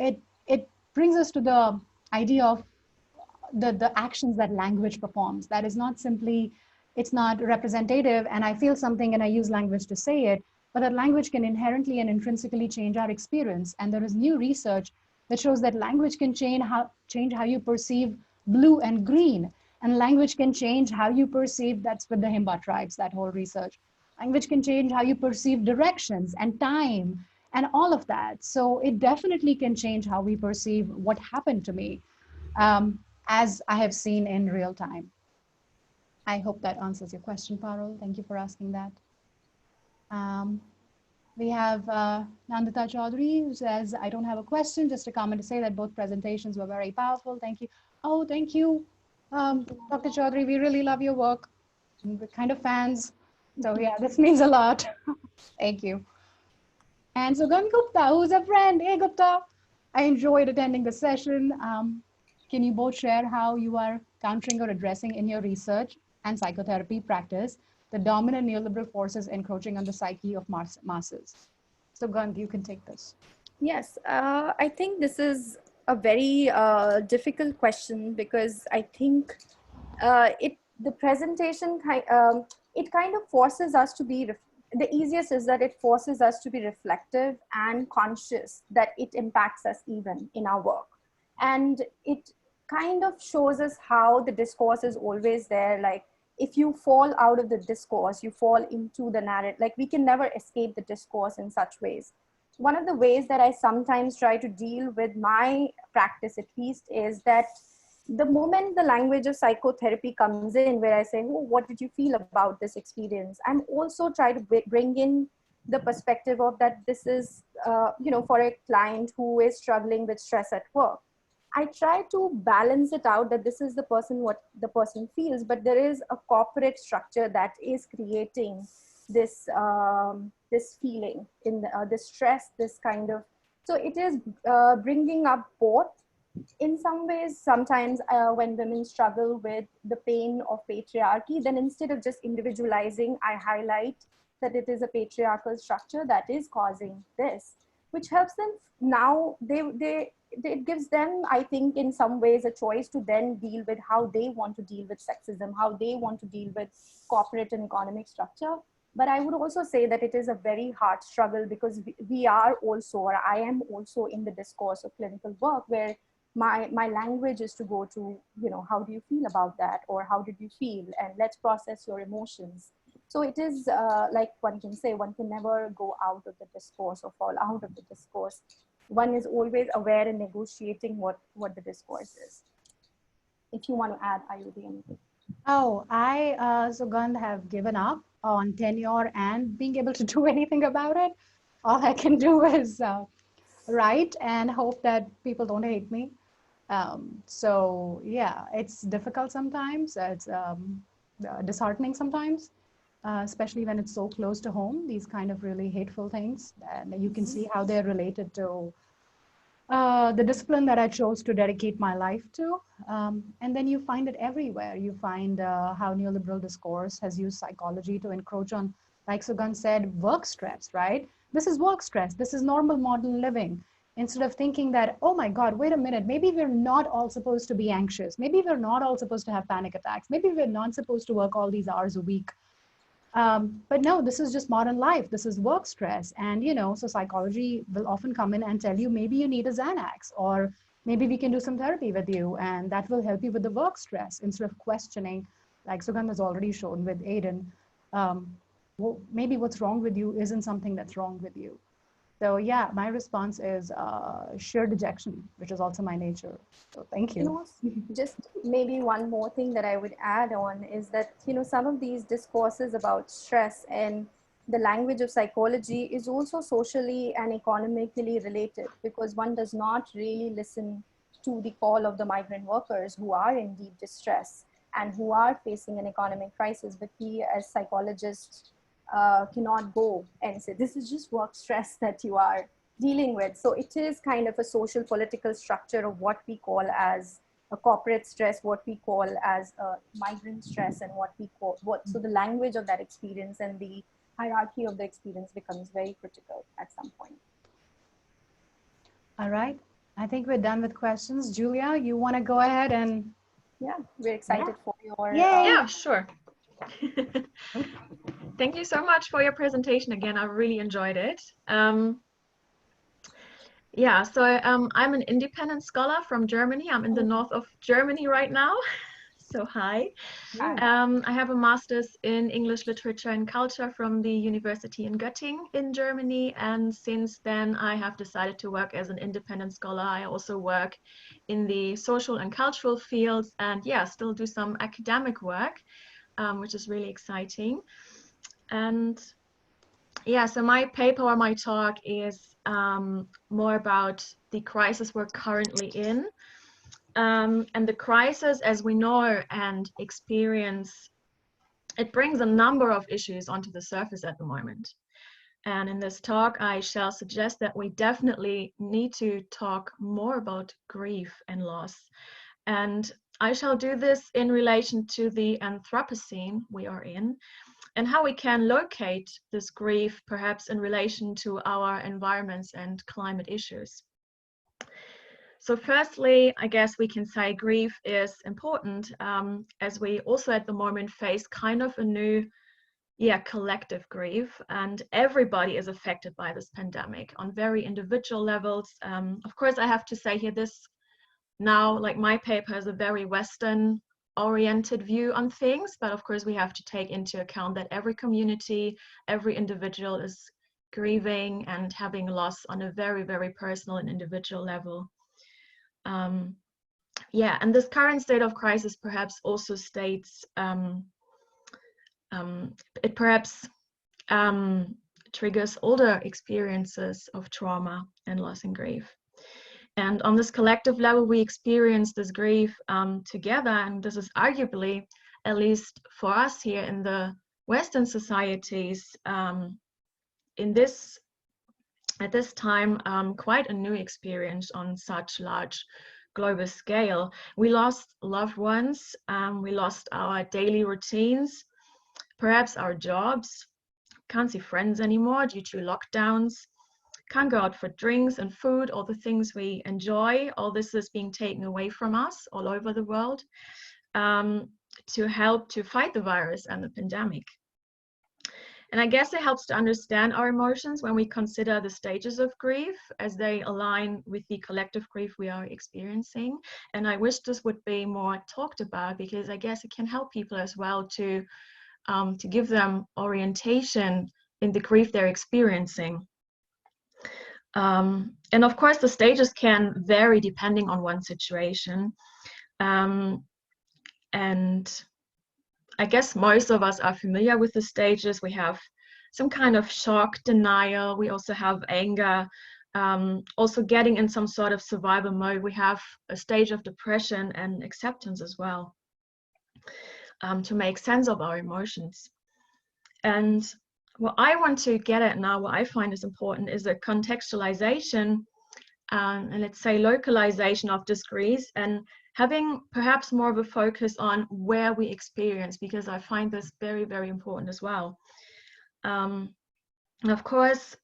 it brings us to the idea of the actions that language performs. That is not simply, it's not representative and I feel something and I use language to say it, but that language can inherently and intrinsically change our experience. And there is new research that shows that language can change how you perceive blue and green. And language can change how you perceive, that's with the Himba tribes, that whole research. Language can change how you perceive directions and time and all of that. So it definitely can change how we perceive what happened to me, as I have seen in real time. I hope that answers your question, Parul. Thank you for asking that. We have Nandita Chaudhary, who says, I don't have a question, just a comment to say that both presentations were very powerful. Thank you. Oh, thank you, Dr. Chaudhary. We really love your work. We're kind of fans. So yeah, this means a lot. Thank you. And Sugandh Gupta, who's a friend. Hey, Gupta. I enjoyed attending the session. Can you both share how you are countering or addressing in your research and psychotherapy practice the dominant neoliberal forces encroaching on the psyche of masses? So Gandhi, you can take this. Yes, I think this is a very difficult question, because I think the presentation it kind of forces us to be, the easiest is that it forces us to be reflective and conscious that it impacts us even in our work. And it kind of shows us how the discourse is always there. Like, if you fall out of the discourse, you fall into the narrative. Like, we can never escape the discourse in such ways. One of the ways that I sometimes try to deal with my practice, at least, is that the moment the language of psychotherapy comes in, where I say, oh, what did you feel about this experience? I'm also trying to bring in the perspective of that this is, for a client who is struggling with stress at work. I try to balance it out that this is what the person feels, but there is a corporate structure that is creating this feeling, in this stress, this kind of. So it is bringing up both. In some ways, sometimes when women struggle with the pain of patriarchy, then instead of just individualizing, I highlight that it is a patriarchal structure that is causing this, which helps them now. It gives them, I think, in some ways, a choice to then deal with how they want to deal with sexism, how they want to deal with corporate and economic structure. But I would also say that it is a very hard struggle, because we are also, or I am also, in the discourse of clinical work, where my language is to go to, how do you feel about that? Or how did you feel? And let's process your emotions. So it is like one can say, one can never go out of the discourse or fall out of the discourse. One is always aware and negotiating what the discourse is. If you want to add, Ayurdi, anything. Oh, I, Sugandh, have given up on tenure and being able to do anything about it. All I can do is write and hope that people don't hate me. So yeah, it's difficult sometimes. It's disheartening sometimes, especially when it's so close to home, these kind of really hateful things. And you can see how they're related to the discipline that I chose to dedicate my life to. And then you find it everywhere. You find how neoliberal discourse has used psychology to encroach on, like Sugandh said, work stress, right? This is work stress. This is normal modern living. Instead of thinking that, oh my God, wait a minute, maybe we're not all supposed to be anxious. Maybe we're not all supposed to have panic attacks. Maybe we're not supposed to work all these hours a week. But no, this is just modern life. This is work stress. And, so psychology will often come in and tell you, maybe you need a Xanax, or maybe we can do some therapy with you, and that will help you with the work stress, instead of questioning, like Sugandh has already shown with Aiden. Well, maybe what's wrong with you isn't something that's wrong with you. So yeah, my response is sheer dejection, which is also my nature. So thank you. Just maybe one more thing that I would add on is that, some of these discourses about stress and the language of psychology is also socially and economically related, because one does not really listen to the call of the migrant workers who are in deep distress and who are facing an economic crisis. But we as psychologists cannot go and say, this is just work stress that you are dealing with. So it is kind of a social political structure of what we call as a corporate stress, what we call as a migrant stress, and so the language of that experience and the hierarchy of the experience becomes very critical at some point. All right, I think we're done with questions. Julia, you want to go ahead and... Yeah, we're excited for your... Yeah, sure. Thank you so much for your presentation again. I really enjoyed it. Yeah, so I'm an independent scholar from Germany. I'm in the north of Germany right now. So hi. I have a master's in English literature and culture from the University in Göttingen in Germany. And since then, I have decided to work as an independent scholar. I also work in the social and cultural fields, and yeah, still do some academic work, which is really exciting. And yeah, so my paper or my talk is more about the crisis we're currently in. And the crisis, as we know and experience, it brings a number of issues onto the surface at the moment. And in this talk, I shall suggest that we definitely need to talk more about grief and loss. And I shall do this in relation to the Anthropocene we are in, and how we can locate this grief perhaps in relation to our environments and climate issues. So firstly, I guess we can say grief is important, as we also at the moment face kind of a new, collective grief, and everybody is affected by this pandemic on very individual levels. Of course, I have to say here, this now, like my paper, has a very Western oriented view on things, but of course we have to take into account that every community, every individual is grieving and having loss on a very, very personal and individual level. Yeah, and this current state of crisis perhaps also states, it perhaps triggers older experiences of trauma and loss and grief. And on this collective level, we experience this grief together, and this is arguably, at least for us here in the Western societies at this time quite a new experience on such large global scale. We lost loved ones, we lost our daily routines, perhaps our jobs, can't see friends anymore due to lockdowns, can't go out for drinks and food, all the things we enjoy. All this is being taken away from us all over the world to help to fight the virus and the pandemic. And I guess it helps to understand our emotions when we consider the stages of grief as they align with the collective grief we are experiencing. And I wish this would be more talked about, because I guess it can help people as well to give them orientation in the grief they're experiencing. And of course, the stages can vary depending on one situation. And I guess most of us are familiar with the stages. We have some kind of shock, denial. We also have anger, also getting in some sort of survival mode. We have a stage of depression and acceptance as well, to make sense of our emotions. And what I want to get at now, what I find is important, is a contextualization and let's say localization of this grief, and having perhaps more of a focus on where we experience, because I find this very, very important as well. And of course,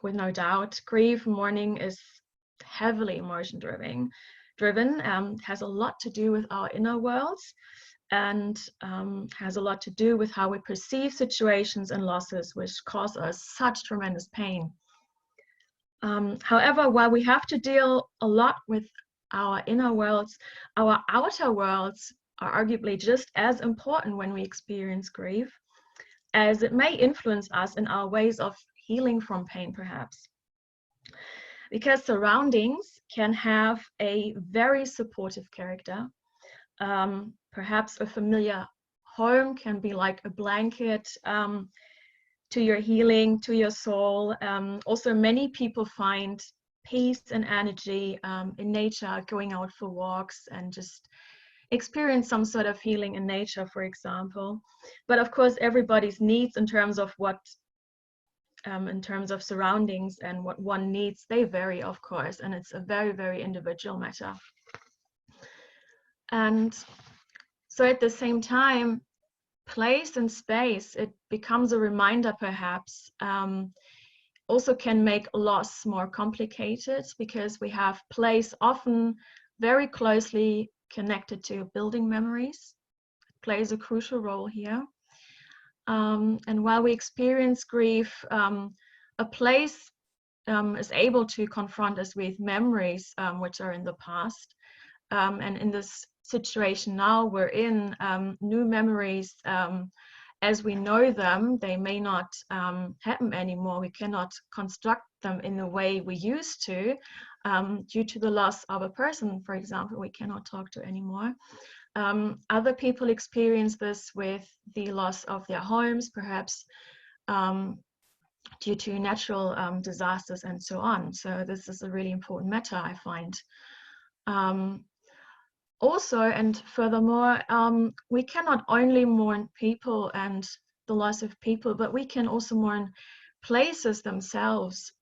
with no doubt, grief, mourning is heavily emotion driven, has a lot to do with our inner worlds, and has a lot to do with how we perceive situations and losses which cause us such tremendous pain. However, while we have to deal a lot with our inner worlds, our outer worlds are arguably just as important when we experience grief, as it may influence us in our ways of healing from pain, perhaps. Because surroundings can have a very supportive character. Perhaps a familiar home can be like a blanket to your healing, to your soul. Also, many people find peace and energy in nature, going out for walks and just experience some sort of healing in nature, for example. But of course, everybody's needs in terms of what, in terms of surroundings and what one needs, they vary, of course, and it's a very, very individual matter. And so at the same time, place and space, it becomes a reminder perhaps, also can make loss more complicated, because we have place often very closely connected to building memories. It plays a crucial role here. And while we experience grief, a place is able to confront us with memories which are in the past. And in this situation now we're in, new memories, as we know them, they may not happen anymore. We cannot construct them in the way we used to, due to the loss of a person, for example, we cannot talk to anymore. Other people experience this with the loss of their homes, perhaps due to natural disasters and so on. So this is a really important matter, I find. Also, and furthermore, we cannot only mourn people and the loss of people, but we can also mourn places themselves.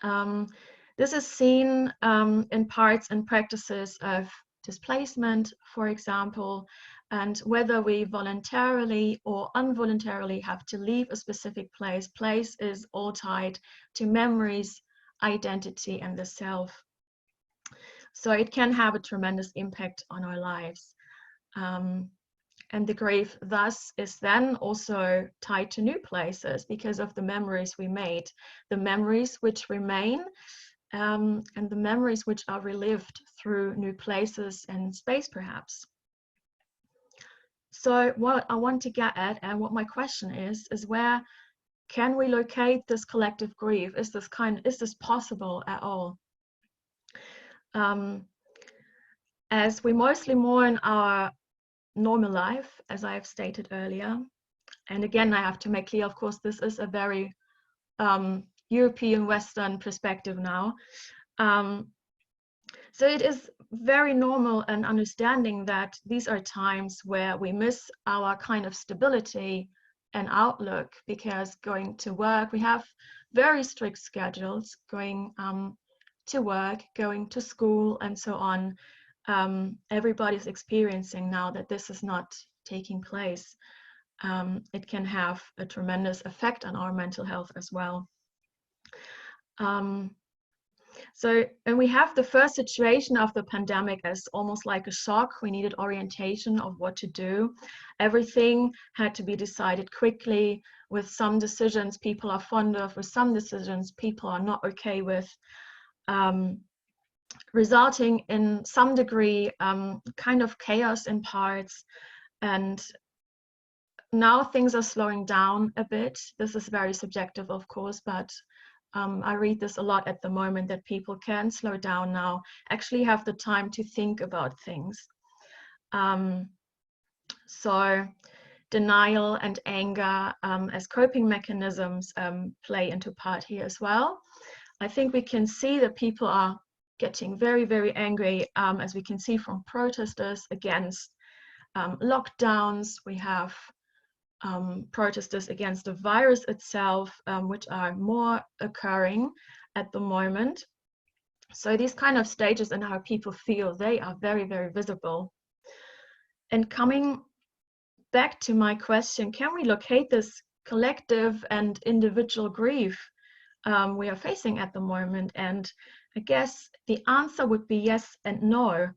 This is seen in parts and practices of displacement, for example, and whether we voluntarily or involuntarily have to leave a specific place. Place is all tied to memories, identity, and the self. So it can have a tremendous impact on our lives. And the grief thus is then also tied to new places because of the memories we made, the memories which remain, and the memories which are relived through new places and space, perhaps. So what I want to get at, and what my question is where can we locate this collective grief? Is this possible at all? As we mostly mourn our normal life, as I have stated earlier, and again, I have to make clear, of course, this is a very European Western perspective now. So it is very normal and understanding that these are times where we miss our kind of stability, an outlook, because going to work, we have very strict schedules, going to work, going to school, and so on. Everybody's experiencing now that this is not taking place. It can have a tremendous effect on our mental health as well. And we have the first situation of the pandemic as almost like a shock. We needed orientation of what to do. Everything had to be decided quickly, with some decisions people are fond of, with some decisions people are not okay with, resulting in some degree kind of chaos in parts. And now things are slowing down a bit. This is very subjective, of course, but I read this a lot at the moment, that people can slow down now, actually have the time to think about things. So denial and anger as coping mechanisms play into part here as well. I think we can see that people are getting very, very angry, as we can see from protesters against lockdowns. We have protesters against the virus itself, which are more occurring at the moment. So these kind of stages and how people feel, they are very, very visible. And coming back to my question, can we locate this collective and individual grief we are facing at the moment? And I guess the answer would be yes and no.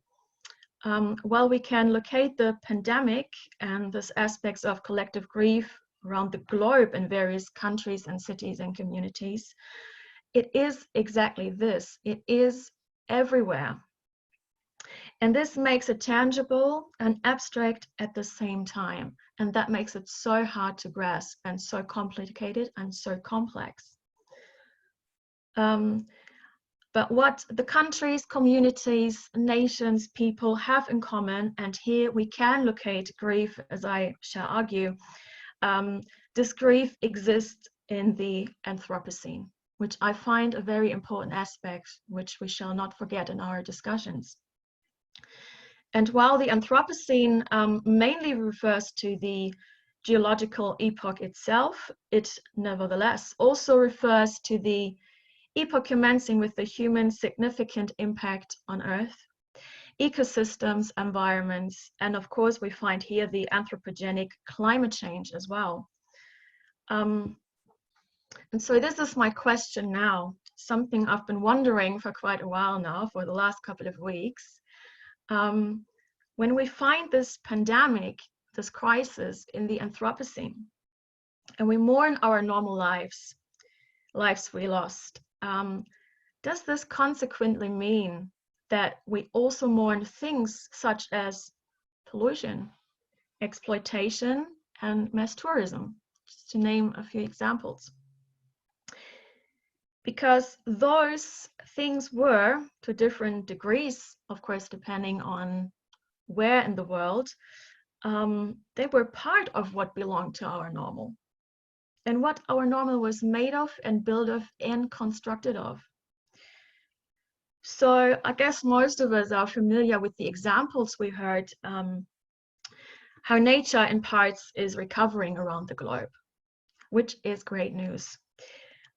Well, we can locate the pandemic and these aspects of collective grief around the globe in various countries and cities and communities. It is exactly this. It is everywhere. And this makes it tangible and abstract at the same time. And that makes it so hard to grasp and so complicated and so complex. But what the countries, communities, nations, people have in common, and here we can locate grief, as I shall argue, this grief exists in the Anthropocene, which I find a very important aspect, which we shall not forget in our discussions. And while the Anthropocene mainly refers to the geological epoch itself, it nevertheless also refers to the epoch commencing with the human significant impact on Earth, ecosystems, environments, and of course we find here the anthropogenic climate change as well. And so this is my question now, something I've been wondering for quite a while now, for the last couple of weeks. When we find this pandemic, this crisis in the Anthropocene, and we mourn our normal lives we lost, does this consequently mean that we also mourn things such as pollution, exploitation, and mass tourism, just to name a few examples? Because those things were, to different degrees, of course, depending on where in the world, they were part of what belonged to our normal, and what our normal was made of and built of and constructed of. So I guess most of us are familiar with the examples we heard, how nature in parts is recovering around the globe, which is great news.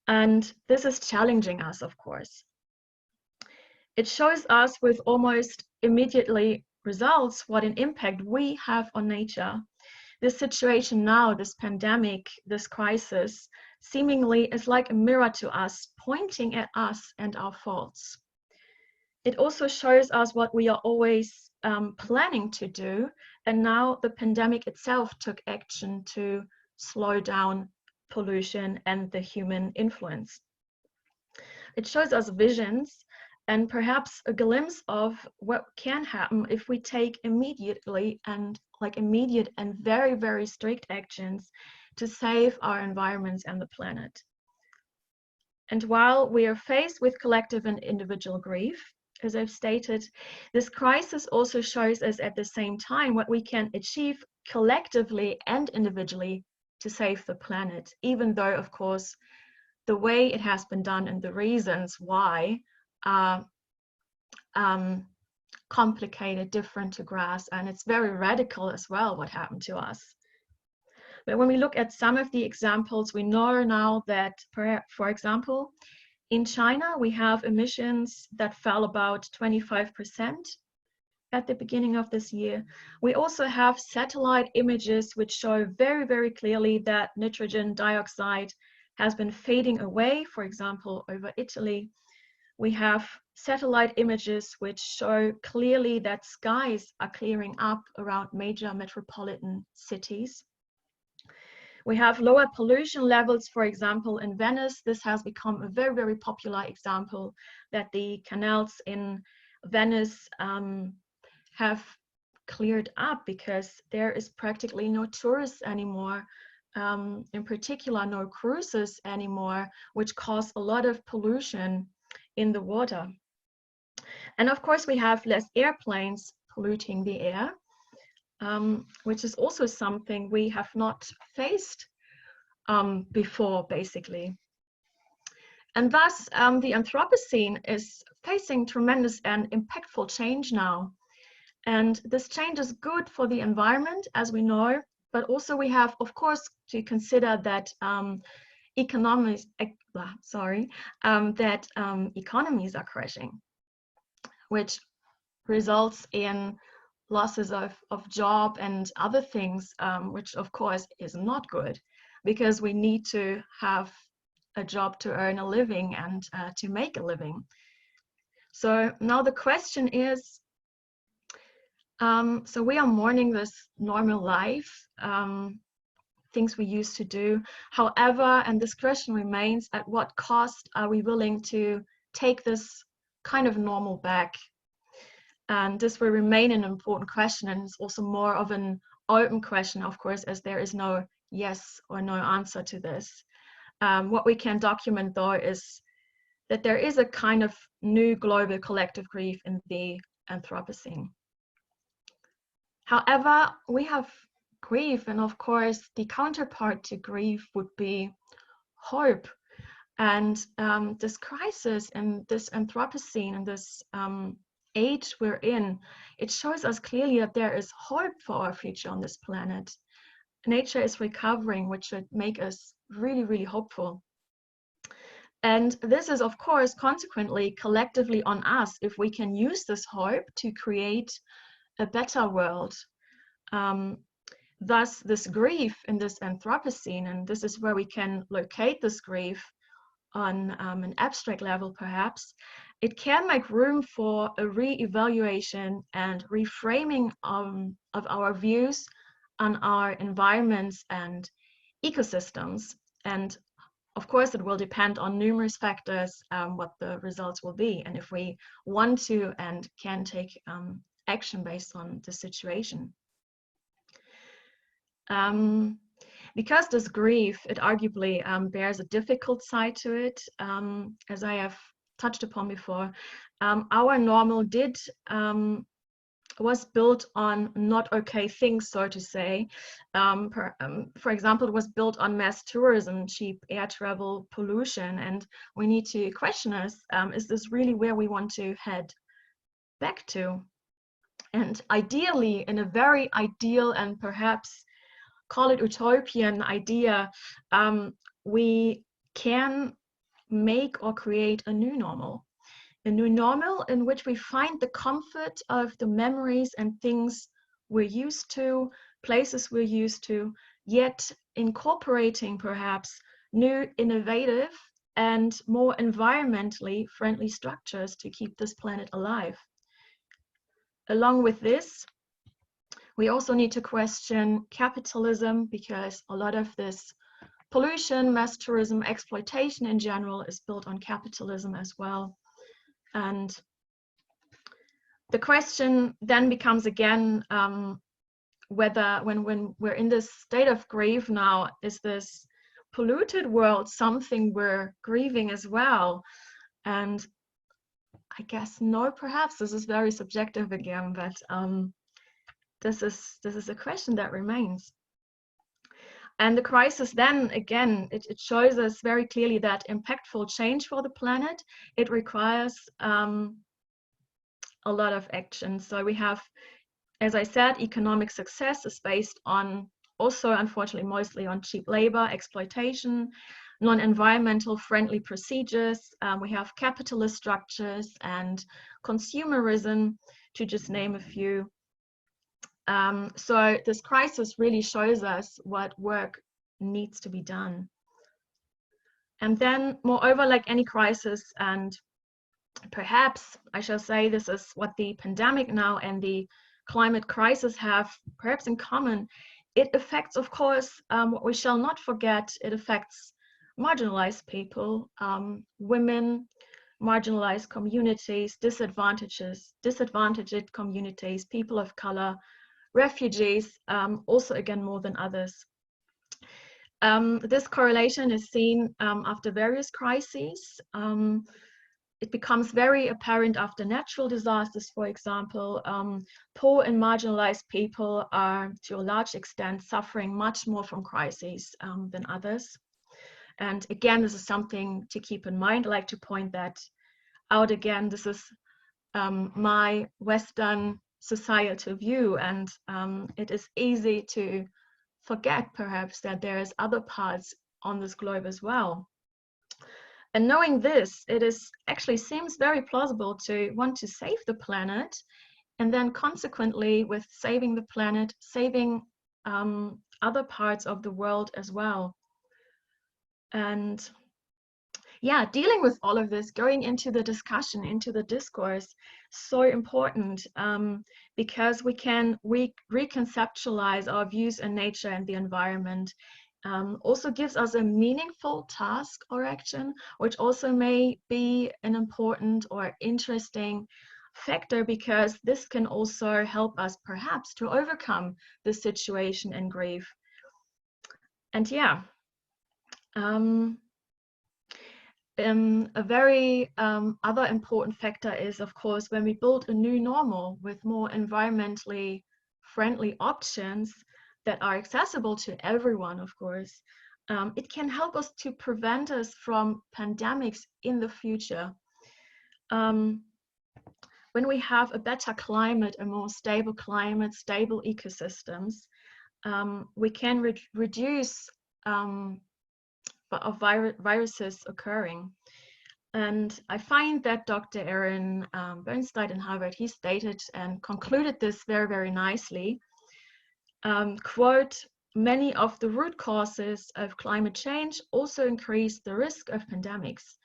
And this is challenging us, of course. It shows us with almost immediately results what an impact we have on nature. This situation now, this pandemic, this crisis, seemingly is like a mirror to us, pointing at us and our faults. It also shows us what we are always planning to do, and now the pandemic itself took action to slow down pollution and the human influence. It shows us visions and perhaps a glimpse of what can happen if we take immediate and very, very strict actions to save our environments and the planet. And while we are faced with collective and individual grief, as I've stated, this crisis also shows us at the same time what we can achieve collectively and individually to save the planet, even though, of course, the way it has been done and the reasons why are complicated, different to grasp, and it's very radical as well what happened to us. But when we look at some of the examples, we know now that, for example, in China, we have emissions that fell about 25% at the beginning of this year. We also have satellite images which show very, very clearly that nitrogen dioxide has been fading away, for example, over Italy. We have satellite images which show clearly that skies are clearing up around major metropolitan cities. We have lower pollution levels, for example, in Venice. This has become a very, very popular example, that the canals in Venice have cleared up because there is practically no tourists anymore, in particular no cruises anymore, which cause a lot of pollution in the water. And of course we have less airplanes polluting the air, which is also something we have not faced before, basically. And thus the Anthropocene is facing tremendous and impactful change now. And this change is good for the environment, as we know, but also we have, of course, to consider that economies are crashing, which results in losses of job and other things, which of course is not good, because we need to have a job to earn a living and to make a living. So now the question is, so we are mourning this normal life, things we used to do. However, and this question remains, at what cost are we willing to take this kind of normal back? And this will remain an important question, and it's also more of an open question, of course, as there is no yes or no answer to this. What we can document, though, is that there is a kind of new global collective grief in the Anthropocene. However, we have grief, and of course, the counterpart to grief would be hope. And this crisis and this Anthropocene and this age we're in, it shows us clearly that there is hope for our future on this planet. Nature is recovering, which should make us really, really hopeful. And this is, of course, consequently, collectively on us, if we can use this hope to create a better world. Thus, this grief in this Anthropocene, and this is where we can locate this grief on an abstract level, perhaps, it can make room for a re-evaluation and reframing of our views on our environments and ecosystems. And of course, it will depend on numerous factors what the results will be, and if we want to and can take action based on the situation. Because this grief, it arguably bears a difficult side to it, as I have touched upon before. Our normal was built on not okay things, so to say. For example, it was built on mass tourism, cheap air travel, pollution, and we need to question us, is this really where we want to head back to? And ideally, in a very ideal and perhaps call it utopian idea, we can make or create a new normal in which we find the comfort of the memories and things we're used to, places we're used to, yet incorporating perhaps new, innovative, and more environmentally friendly structures to keep this planet alive. Along with this, we also need to question capitalism, because a lot of this pollution, mass tourism, exploitation in general is built on capitalism as well. And the question then becomes again, whether when we're in this state of grief now, is this polluted world something we're grieving as well? And I guess no, perhaps this is very subjective again, but this is a question that remains. And the crisis then, again, it shows us very clearly that impactful change for the planet, it requires a lot of action. So we have, as I said, economic success is based on also unfortunately mostly on cheap labor, exploitation, non-environmental friendly procedures. We have capitalist structures and consumerism, to just name a few. So this crisis really shows us what work needs to be done. And then moreover, like any crisis, and perhaps I shall say this is what the pandemic now and the climate crisis have perhaps in common, it affects, of course, what we shall not forget, it affects marginalized people, women, marginalized communities, disadvantaged communities, people of color, refugees, also again more than others. This correlation is seen after various crises. It becomes very apparent after natural disasters, for example. Poor and marginalized people are to a large extent suffering much more from crises than others. And again, this is something to keep in mind. I like to point that out again. This is my Western societal view, and it is easy to forget perhaps that there is other parts on this globe as well. And knowing this, it is actually seems very plausible to want to save the planet, and then consequently with saving the planet, saving other parts of the world as well. And yeah, dealing with all of this, going into the discussion, into the discourse, so important because we can reconceptualize our views in nature and the environment. Also gives us a meaningful task or action, which also may be an important or interesting factor, because this can also help us perhaps to overcome the situation and grief. And yeah, a very other important factor is, of course, when we build a new normal with more environmentally friendly options that are accessible to everyone, of course, it can help us to prevent us from pandemics in the future. When we have a better climate, a more stable climate, stable ecosystems, we can reduce of viruses occurring. And I find that Dr. Aaron Bernstein in Harvard, he stated and concluded this very, very nicely. Quote, many of the root causes of climate change also increase the risk of pandemics.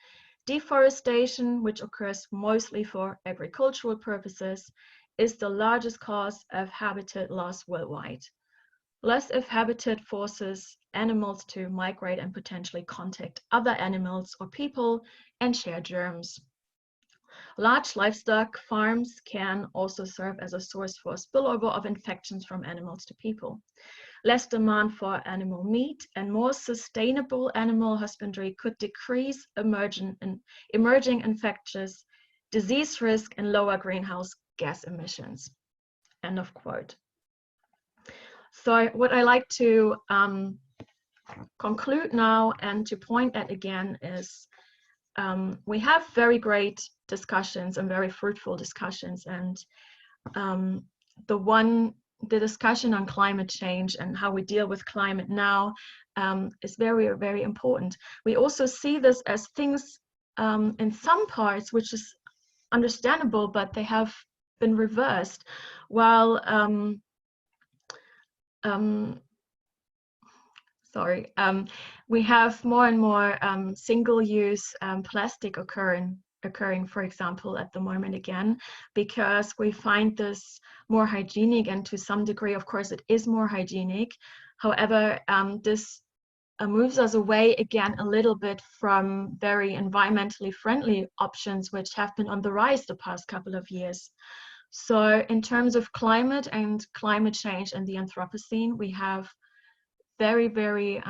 Deforestation, which occurs mostly for agricultural purposes, is the largest cause of habitat loss worldwide. Loss of habitat forces animals to migrate and potentially contact other animals or people and share germs. Large livestock farms can also serve as a source for spillover of infections from animals to people. Less demand for animal meat and more sustainable animal husbandry could decrease emerging infectious disease risk and lower greenhouse gas emissions. End of quote. So what I like to conclude now and to point at again is we have very great discussions and very fruitful discussions, and the discussion on climate change and how we deal with climate now is very, very important. We also see this as things in some parts which is understandable, but they have been reversed, while we have more and more single-use plastic occurring, for example, at the moment again, because we find this more hygienic, and to some degree, of course, it is more hygienic. However, this moves us away again a little bit from very environmentally friendly options, which have been on the rise the past couple of years. So in terms of climate and climate change and the Anthropocene, we have very, very,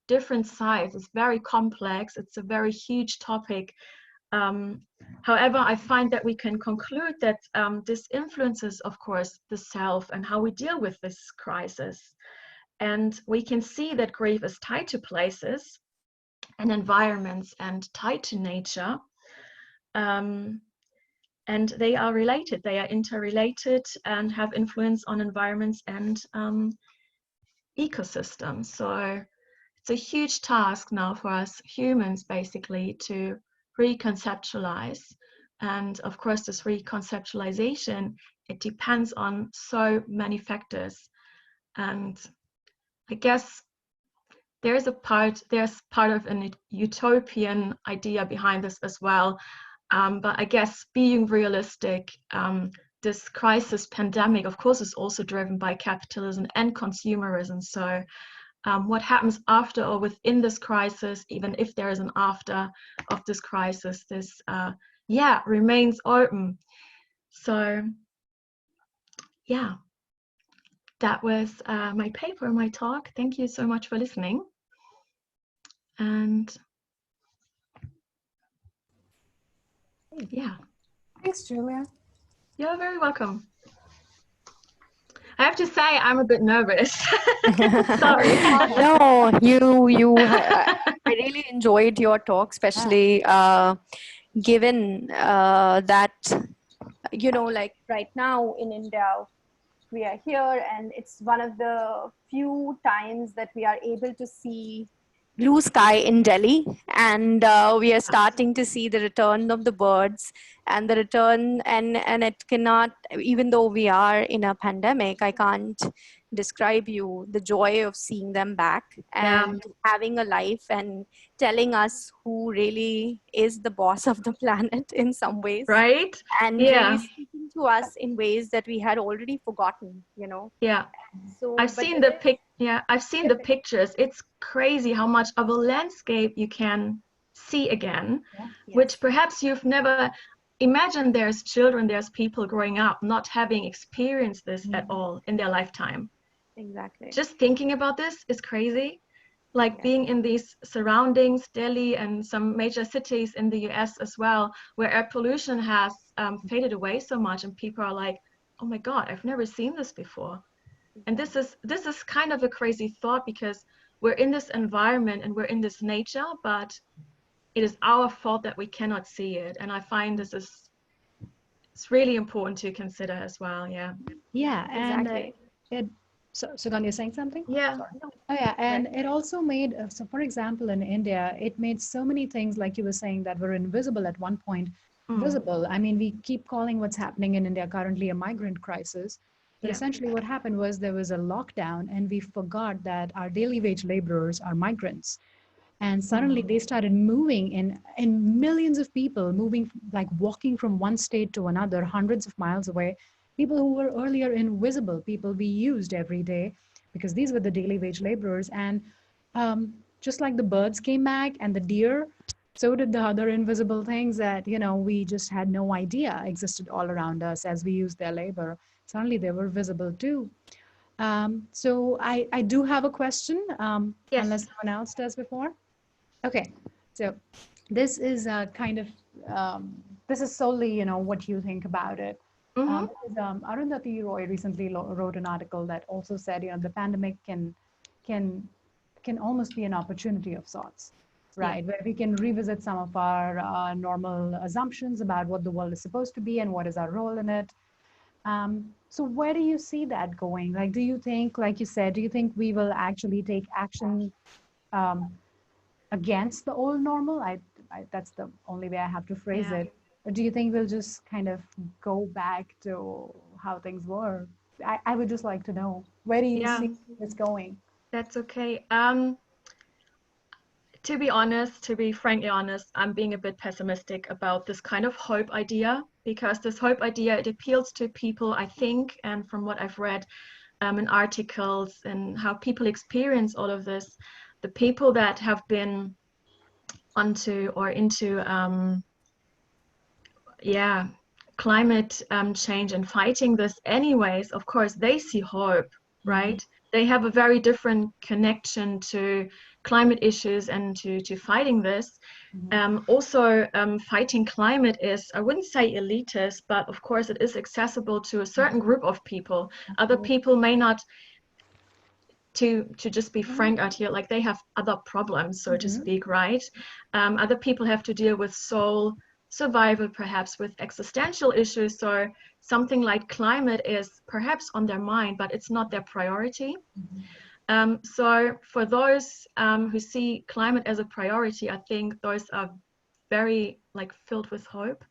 different sides. It's very complex. It's a very huge topic. However, I find that we can conclude that this influences, of course, the self and how we deal with this crisis. And we can see that grief is tied to places and environments and tied to nature. And they are related, they are interrelated and have influence on environments and ecosystem. So it's a huge task now for us humans, basically, to reconceptualize. And of course, this reconceptualization, it depends on so many factors. And I guess there's part of an utopian idea behind this as well. But I guess being realistic, this crisis pandemic, of course, is also driven by capitalism and consumerism. So what happens after or within this crisis, even if there is an after of this crisis, this remains open. So yeah, that was my paper, my talk. Thank you so much for listening. And yeah. Thanks, Julia. You're very welcome. I have to say, I'm a bit nervous. Sorry. No, I really enjoyed your talk, especially given that, like right now in India, we are here and it's one of the few times that we are able to see blue sky in Delhi, and we are starting to see the return of the birds and the return, and it cannot, even though we are in a pandemic, I can't describe you the joy of seeing them back and having a life and telling us who really is the boss of the planet in some ways, right? And really speaking to us in ways that we had already forgotten, Yeah. So I've seen the pictures. It's crazy how much of a landscape you can see again, which perhaps you've never imagined. There's children, there's people growing up not having experienced this at all in their lifetime. Exactly. Just thinking about this is crazy. Like being in these surroundings, Delhi and some major cities in the US as well, where air pollution has faded away so much, and people are like, oh my God, I've never seen this before. And this is kind of a crazy thought, because we're in this environment and we're in this nature, but it is our fault that we cannot see it. And I find it's really important to consider as well. Yeah. Yeah, Exactly. and so Sugandh, you're saying something? Yeah. Oh yeah, and it also made, so for example, in India, it made so many things, like you were saying, that were invisible at one point, visible. I mean, we keep calling what's happening in India currently a migrant crisis, but essentially what happened was there was a lockdown and we forgot that our daily wage laborers are migrants. And suddenly they started moving in millions of people moving, like walking from one state to another, hundreds of miles away, people who were earlier invisible, people we used every day, because these were the daily wage laborers. And just like the birds came back and the deer, so did the other invisible things that we just had no idea existed all around us as we used their labor. Suddenly they were visible too. So I do have a question, unless someone else does before. Okay, so this is kind of, this is solely, what you think about it. Arundhati Roy recently wrote an article that also said, the pandemic can almost be an opportunity of sorts, right? Where we can revisit some of our normal assumptions about what the world is supposed to be and what is our role in it. So where do you see that going? Like, do you think, like you said, do you think we will actually take action against the old normal? That's the only way I have to phrase it. Or do you think we'll just kind of go back to how things were? I would just like to know, where do you see this going? That's okay. To be frankly honest, I'm being a bit pessimistic about this kind of hope idea, because this hope idea, it appeals to people, I think, and from what I've read in articles and how people experience all of this, the people that have been into climate change and fighting this anyways, of course, they see hope, right? They have a very different connection to climate issues and to fighting this. Also, fighting climate is, I wouldn't say elitist, but of course it is accessible to a certain group of people. Other people may not, to just be frank out here, like they have other problems, so to speak, right? Other people have to deal with soul survival, perhaps with existential issues, so something like climate is perhaps on their mind, but it's not their priority. So for those who see climate as a priority, I think those are very filled with hope.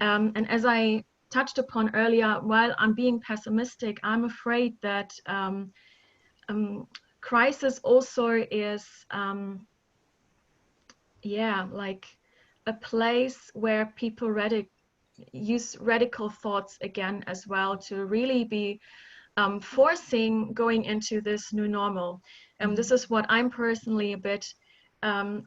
And as I touched upon earlier, while I'm being pessimistic, I'm afraid that crisis also is a place where people use radical thoughts again as well to really be forcing going into this new normal. This is what I'm personally a bit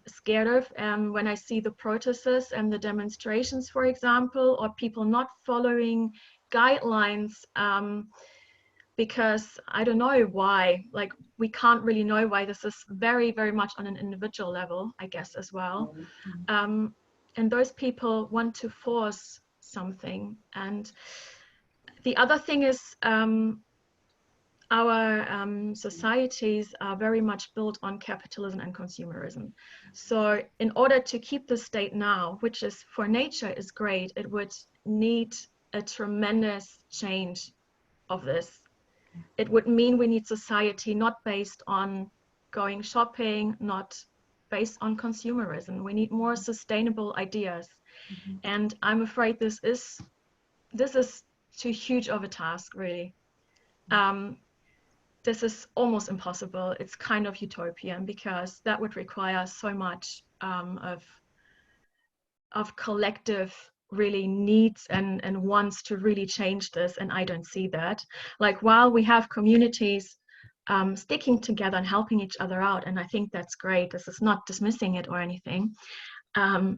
scared of when I see the protests and the demonstrations, for example, or people not following guidelines because I don't know why. We can't really know why. This is very, very much on an individual level, I guess, as well. And those people want to force something. And the other thing is our societies are very much built on capitalism and consumerism. So in order to keep the state now, which is for nature is great, it would need a tremendous change of this. It would mean we need society not based on going shopping, not based on consumerism. We need more sustainable ideas. And I'm afraid this is too huge of a task, really. This is almost impossible. It's kind of utopian because that would require so much of collective really needs and wants to really change this, and I don't see that. While we have communities sticking together and helping each other out, and I think that's great. This is not dismissing it or anything. I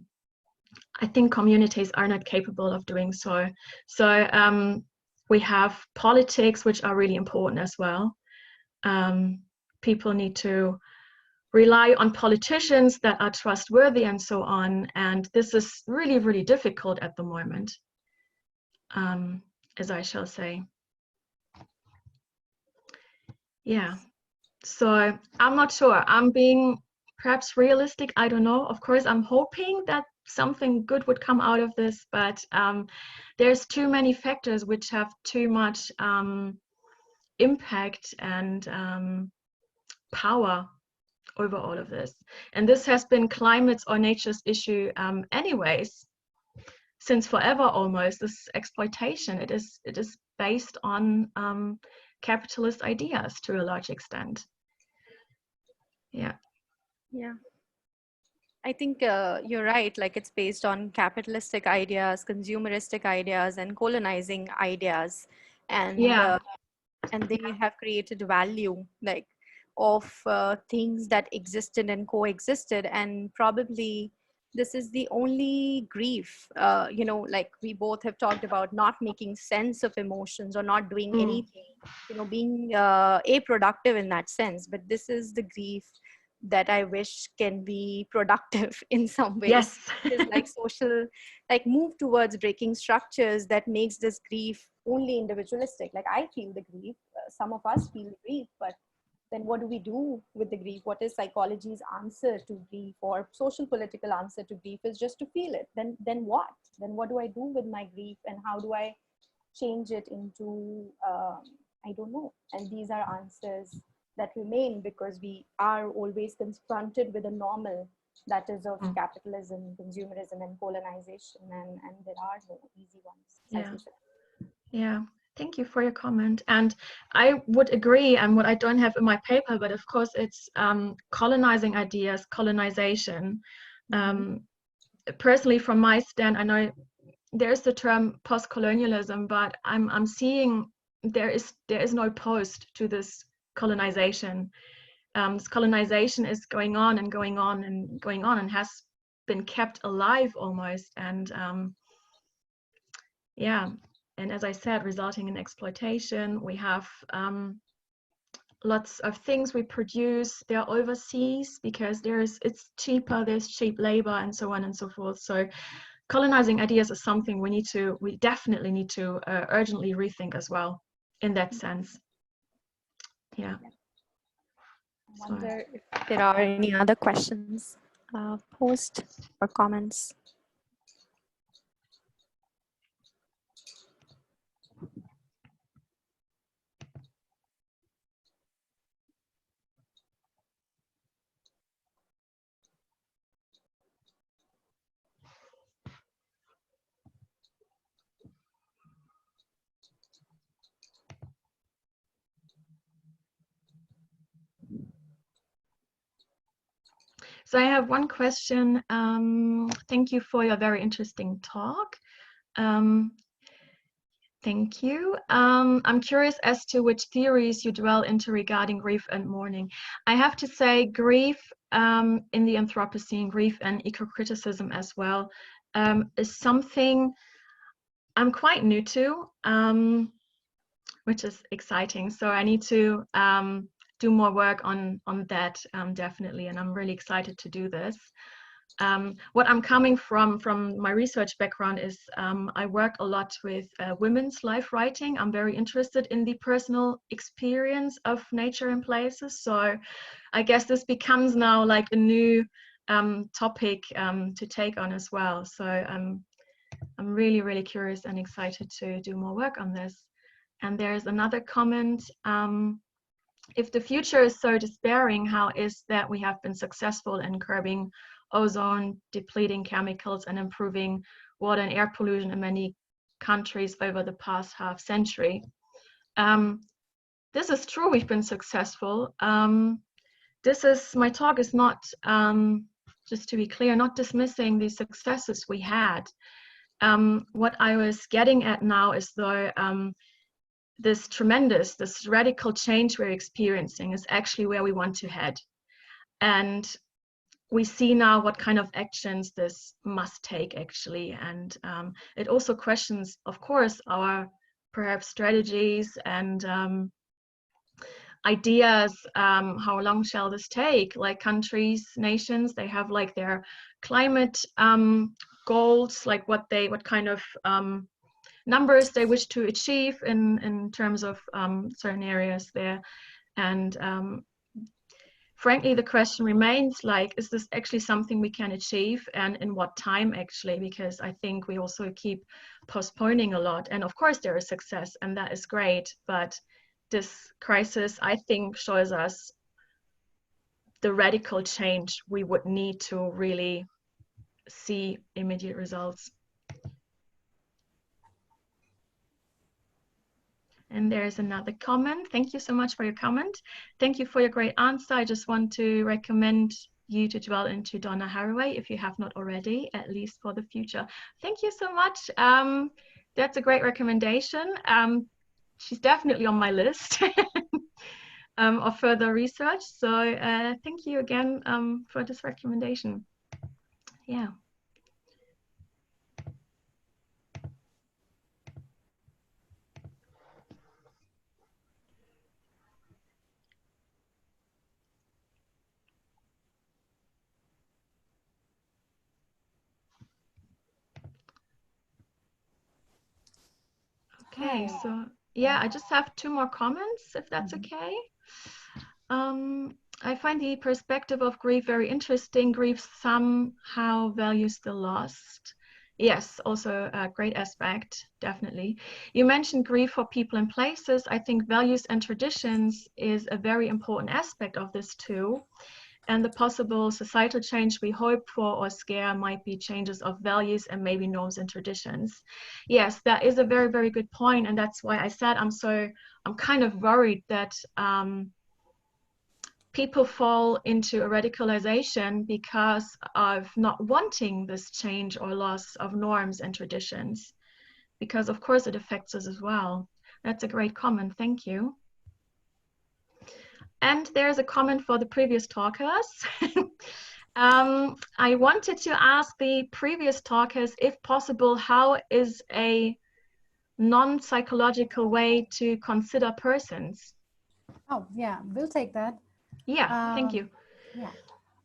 think communities are not capable of doing so. So we have politics, which are really important as well. People need to rely on politicians that are trustworthy and so on. And this is really, really difficult at the moment, as I shall say. Yeah, so I'm not sure. I'm being perhaps realistic. I don't know. Of course, I'm hoping that something good would come out of this, but there's too many factors which have too much impact and power over all of this. And this has been climate's or nature's issue anyways, since forever almost. This exploitation, it is based on capitalist ideas to a large extent. Yeah. I think you're right. It's based on capitalistic ideas, consumeristic ideas, and colonizing ideas, and and they have created value of things that existed and coexisted, and probably this is the only grief. We both have talked about not making sense of emotions or not doing anything, being aproductive in that sense. But this is the grief that I wish can be productive in some ways. Yes. Is social, move towards breaking structures that makes this grief only individualistic. I feel the grief, some of us feel the grief, but then what do we do with the grief? What is psychology's answer to grief, or social political answer to grief? Is just to feel it. Then what? Then what do I do with my grief, and how do I change it into, I don't know. And these are answers that remain because we are always confronted with a normal that is of capitalism, consumerism, and colonization, and there are no easy ones. Yeah. Thank you for your comment. And I would agree, and what I don't have in my paper, but of course it's colonizing ideas, colonization. Personally, from my stand, I know there's the term post-colonialism, but I'm seeing there is no post to this colonization. This colonization is going on and going on and going on, and has been kept alive almost. And and as I said, resulting in exploitation. We have lots of things we produce, they're overseas because it's cheaper, there's cheap labor, and so on and so forth. So colonizing ideas is something we definitely need to urgently rethink as well in that sense. Yeah. I wonder if there are any other questions, post or comments. So I have one question. Thank you for your very interesting talk. Thank you. I'm curious as to which theories you dwell into regarding grief and mourning. I have to say grief in the Anthropocene, grief and eco-criticism as well, is something I'm quite new to, which is exciting. So I need to do more work on that, definitely, and I'm really excited to do this. What I'm coming from my research background is I work a lot with women's life writing. I'm very interested in the personal experience of nature and places. So I guess this becomes now like a new topic to take on as well. So I'm really, really curious and excited to do more work on this. And there's another comment. If the future is so despairing, how is that we have been successful in curbing ozone depleting chemicals and improving water and air pollution in many countries over the past half century? This is true, we've been successful. My talk is not, just to be clear, not dismissing the successes we had. What I was getting at now is though, this radical change we're experiencing is actually where we want to head. And we see now what kind of actions this must take actually. And it also questions, of course, our perhaps strategies and ideas. How long shall this take? Like countries, nations, they have like their climate goals, like what kind of numbers they wish to achieve in terms of certain areas there. And frankly, the question remains, like, is this actually something we can achieve, and in what time actually? Because I think we also keep postponing a lot. And of course there is success, and that is great, but this crisis, I think, shows us the radical change we would need to really see immediate results. And there's another comment. Thank you so much for your comment. Thank you for your great answer. I just want to recommend you to dwell into Donna Haraway if you have not already, at least for the future. Thank you so much. That's a great recommendation. She's definitely on my list of further research. So thank you again for this recommendation. Yeah. Okay, so yeah, I just have 2 more comments, if that's okay. I find the perspective of grief very interesting. Grief somehow values the lost. Yes, also a great aspect, definitely. You mentioned grief for people and places. I think values and traditions is a very important aspect of this too. And the possible societal change we hope for or scare might be changes of values and maybe norms and traditions. Yes, that is a very, very good point. And that's why I said I'm kind of worried that people fall into a radicalization because of not wanting this change or loss of norms and traditions, because of course it affects us as well. That's a great comment, thank you. And there's a comment for the previous talkers. I wanted to ask the previous talkers, if possible, how is a non-psychological way to consider persons? Oh, yeah, we'll take that. Yeah, thank you. Yeah.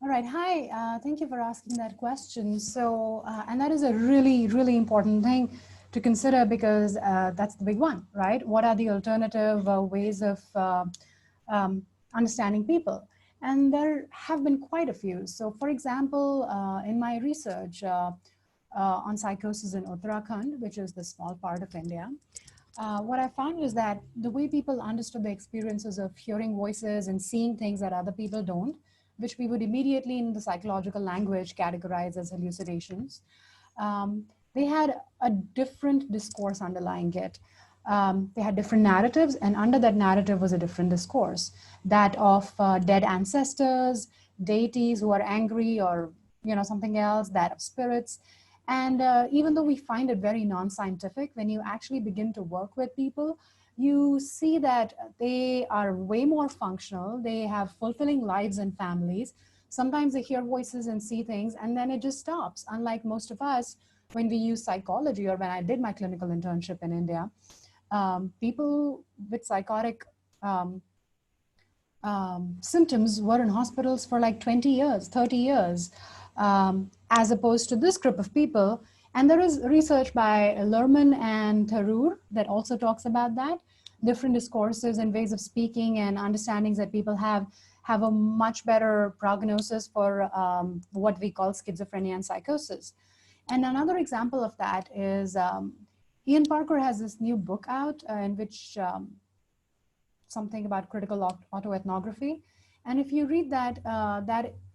All right. Hi. Thank you for asking that question. So, and that is a really, really important thing to consider, because that's the big one, right? What are the alternative ways of understanding people? And there have been quite a few. So, for example, in my research on psychosis in Uttarakhand, which is the small part of India, what I found was that the way people understood the experiences of hearing voices and seeing things that other people don't, which we would immediately in the psychological language categorize as hallucinations, they had a different discourse underlying it. They had different narratives, and under that narrative was a different discourse, that of dead ancestors, deities who are angry or, something else, that of spirits. And even though we find it very non-scientific, when you actually begin to work with people, you see that they are way more functional. They have fulfilling lives and families. Sometimes they hear voices and see things, and then it just stops. Unlike most of us, when we use psychology, or when I did my clinical internship in India, people with psychotic symptoms were in hospitals for like 20 years, 30 years, as opposed to this group of people. And there is research by Lerman and Tharoor that also talks about that. Different discourses and ways of speaking and understandings that people have a much better prognosis for what we call schizophrenia and psychosis. And another example of that is Ian Parker has this new book out in which something about critical autoethnography. And if you read that,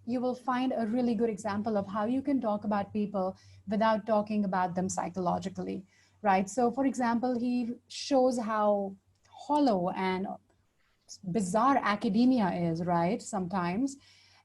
you will find a really good example of how you can talk about people without talking about them psychologically, right? So for example, he shows how hollow and bizarre academia is, right? Sometimes,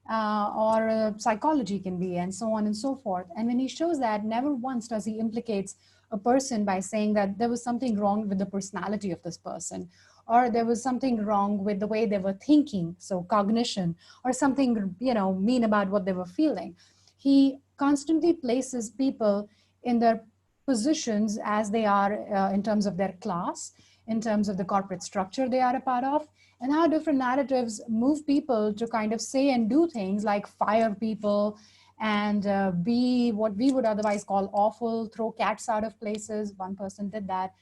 or psychology can be, and so on and so forth. And when he shows that, never once does he implicate a person by saying that there was something wrong with the personality of this person, or there was something wrong with the way they were thinking, so cognition, or something, mean about what they were feeling. He constantly places people in their positions as they are in terms of their class, in terms of the corporate structure they are a part of, and how different narratives move people to kind of say and do things like fire people and be what we would otherwise call awful, throw cats out of places. One person did that.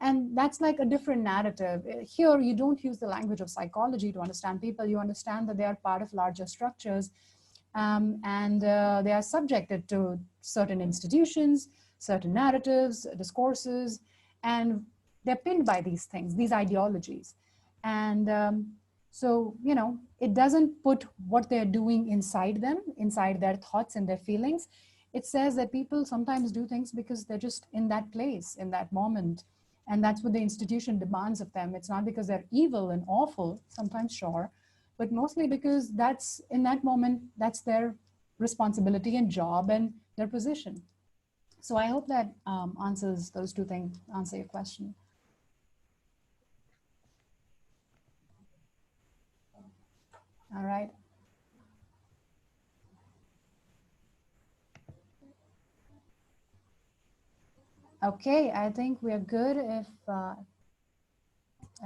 And that's like a different narrative. Here, you don't use the language of psychology to understand people. You understand that they are part of larger structures, and they are subjected to certain institutions, certain narratives, discourses, and they're pinned by these things, these ideologies. And so, it doesn't put what they're doing inside them, inside their thoughts and their feelings. It says that people sometimes do things because they're just in that place, in that moment. And that's what the institution demands of them. It's not because they're evil and awful, sometimes sure, but mostly because that's, in that moment, that's their responsibility and job and their position. So I hope that answers those two things, answer your question. All right. Okay, I think we're good. If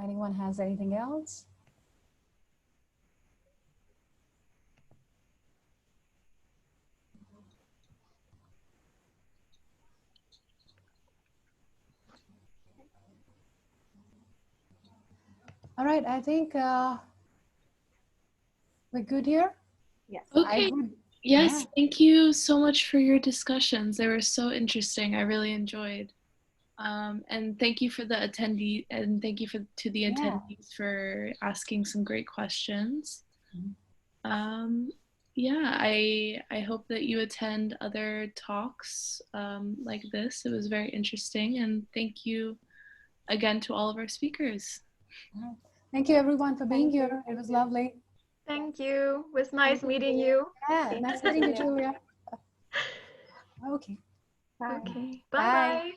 anyone has anything else. All right, I think we're good here. Yes. Okay. Yes, thank you so much for your discussions. They were so interesting. I really enjoyed. And thank you for the attendee, and thank you to the attendees for asking some great questions. Yeah, I hope that you attend other talks like this. It was very interesting, and thank you again to all of our speakers. Thank you everyone for being here. It was lovely. Thank you. It was nice meeting you. Yeah, nice meeting you, Julia. Okay. Bye. Okay. Bye-bye.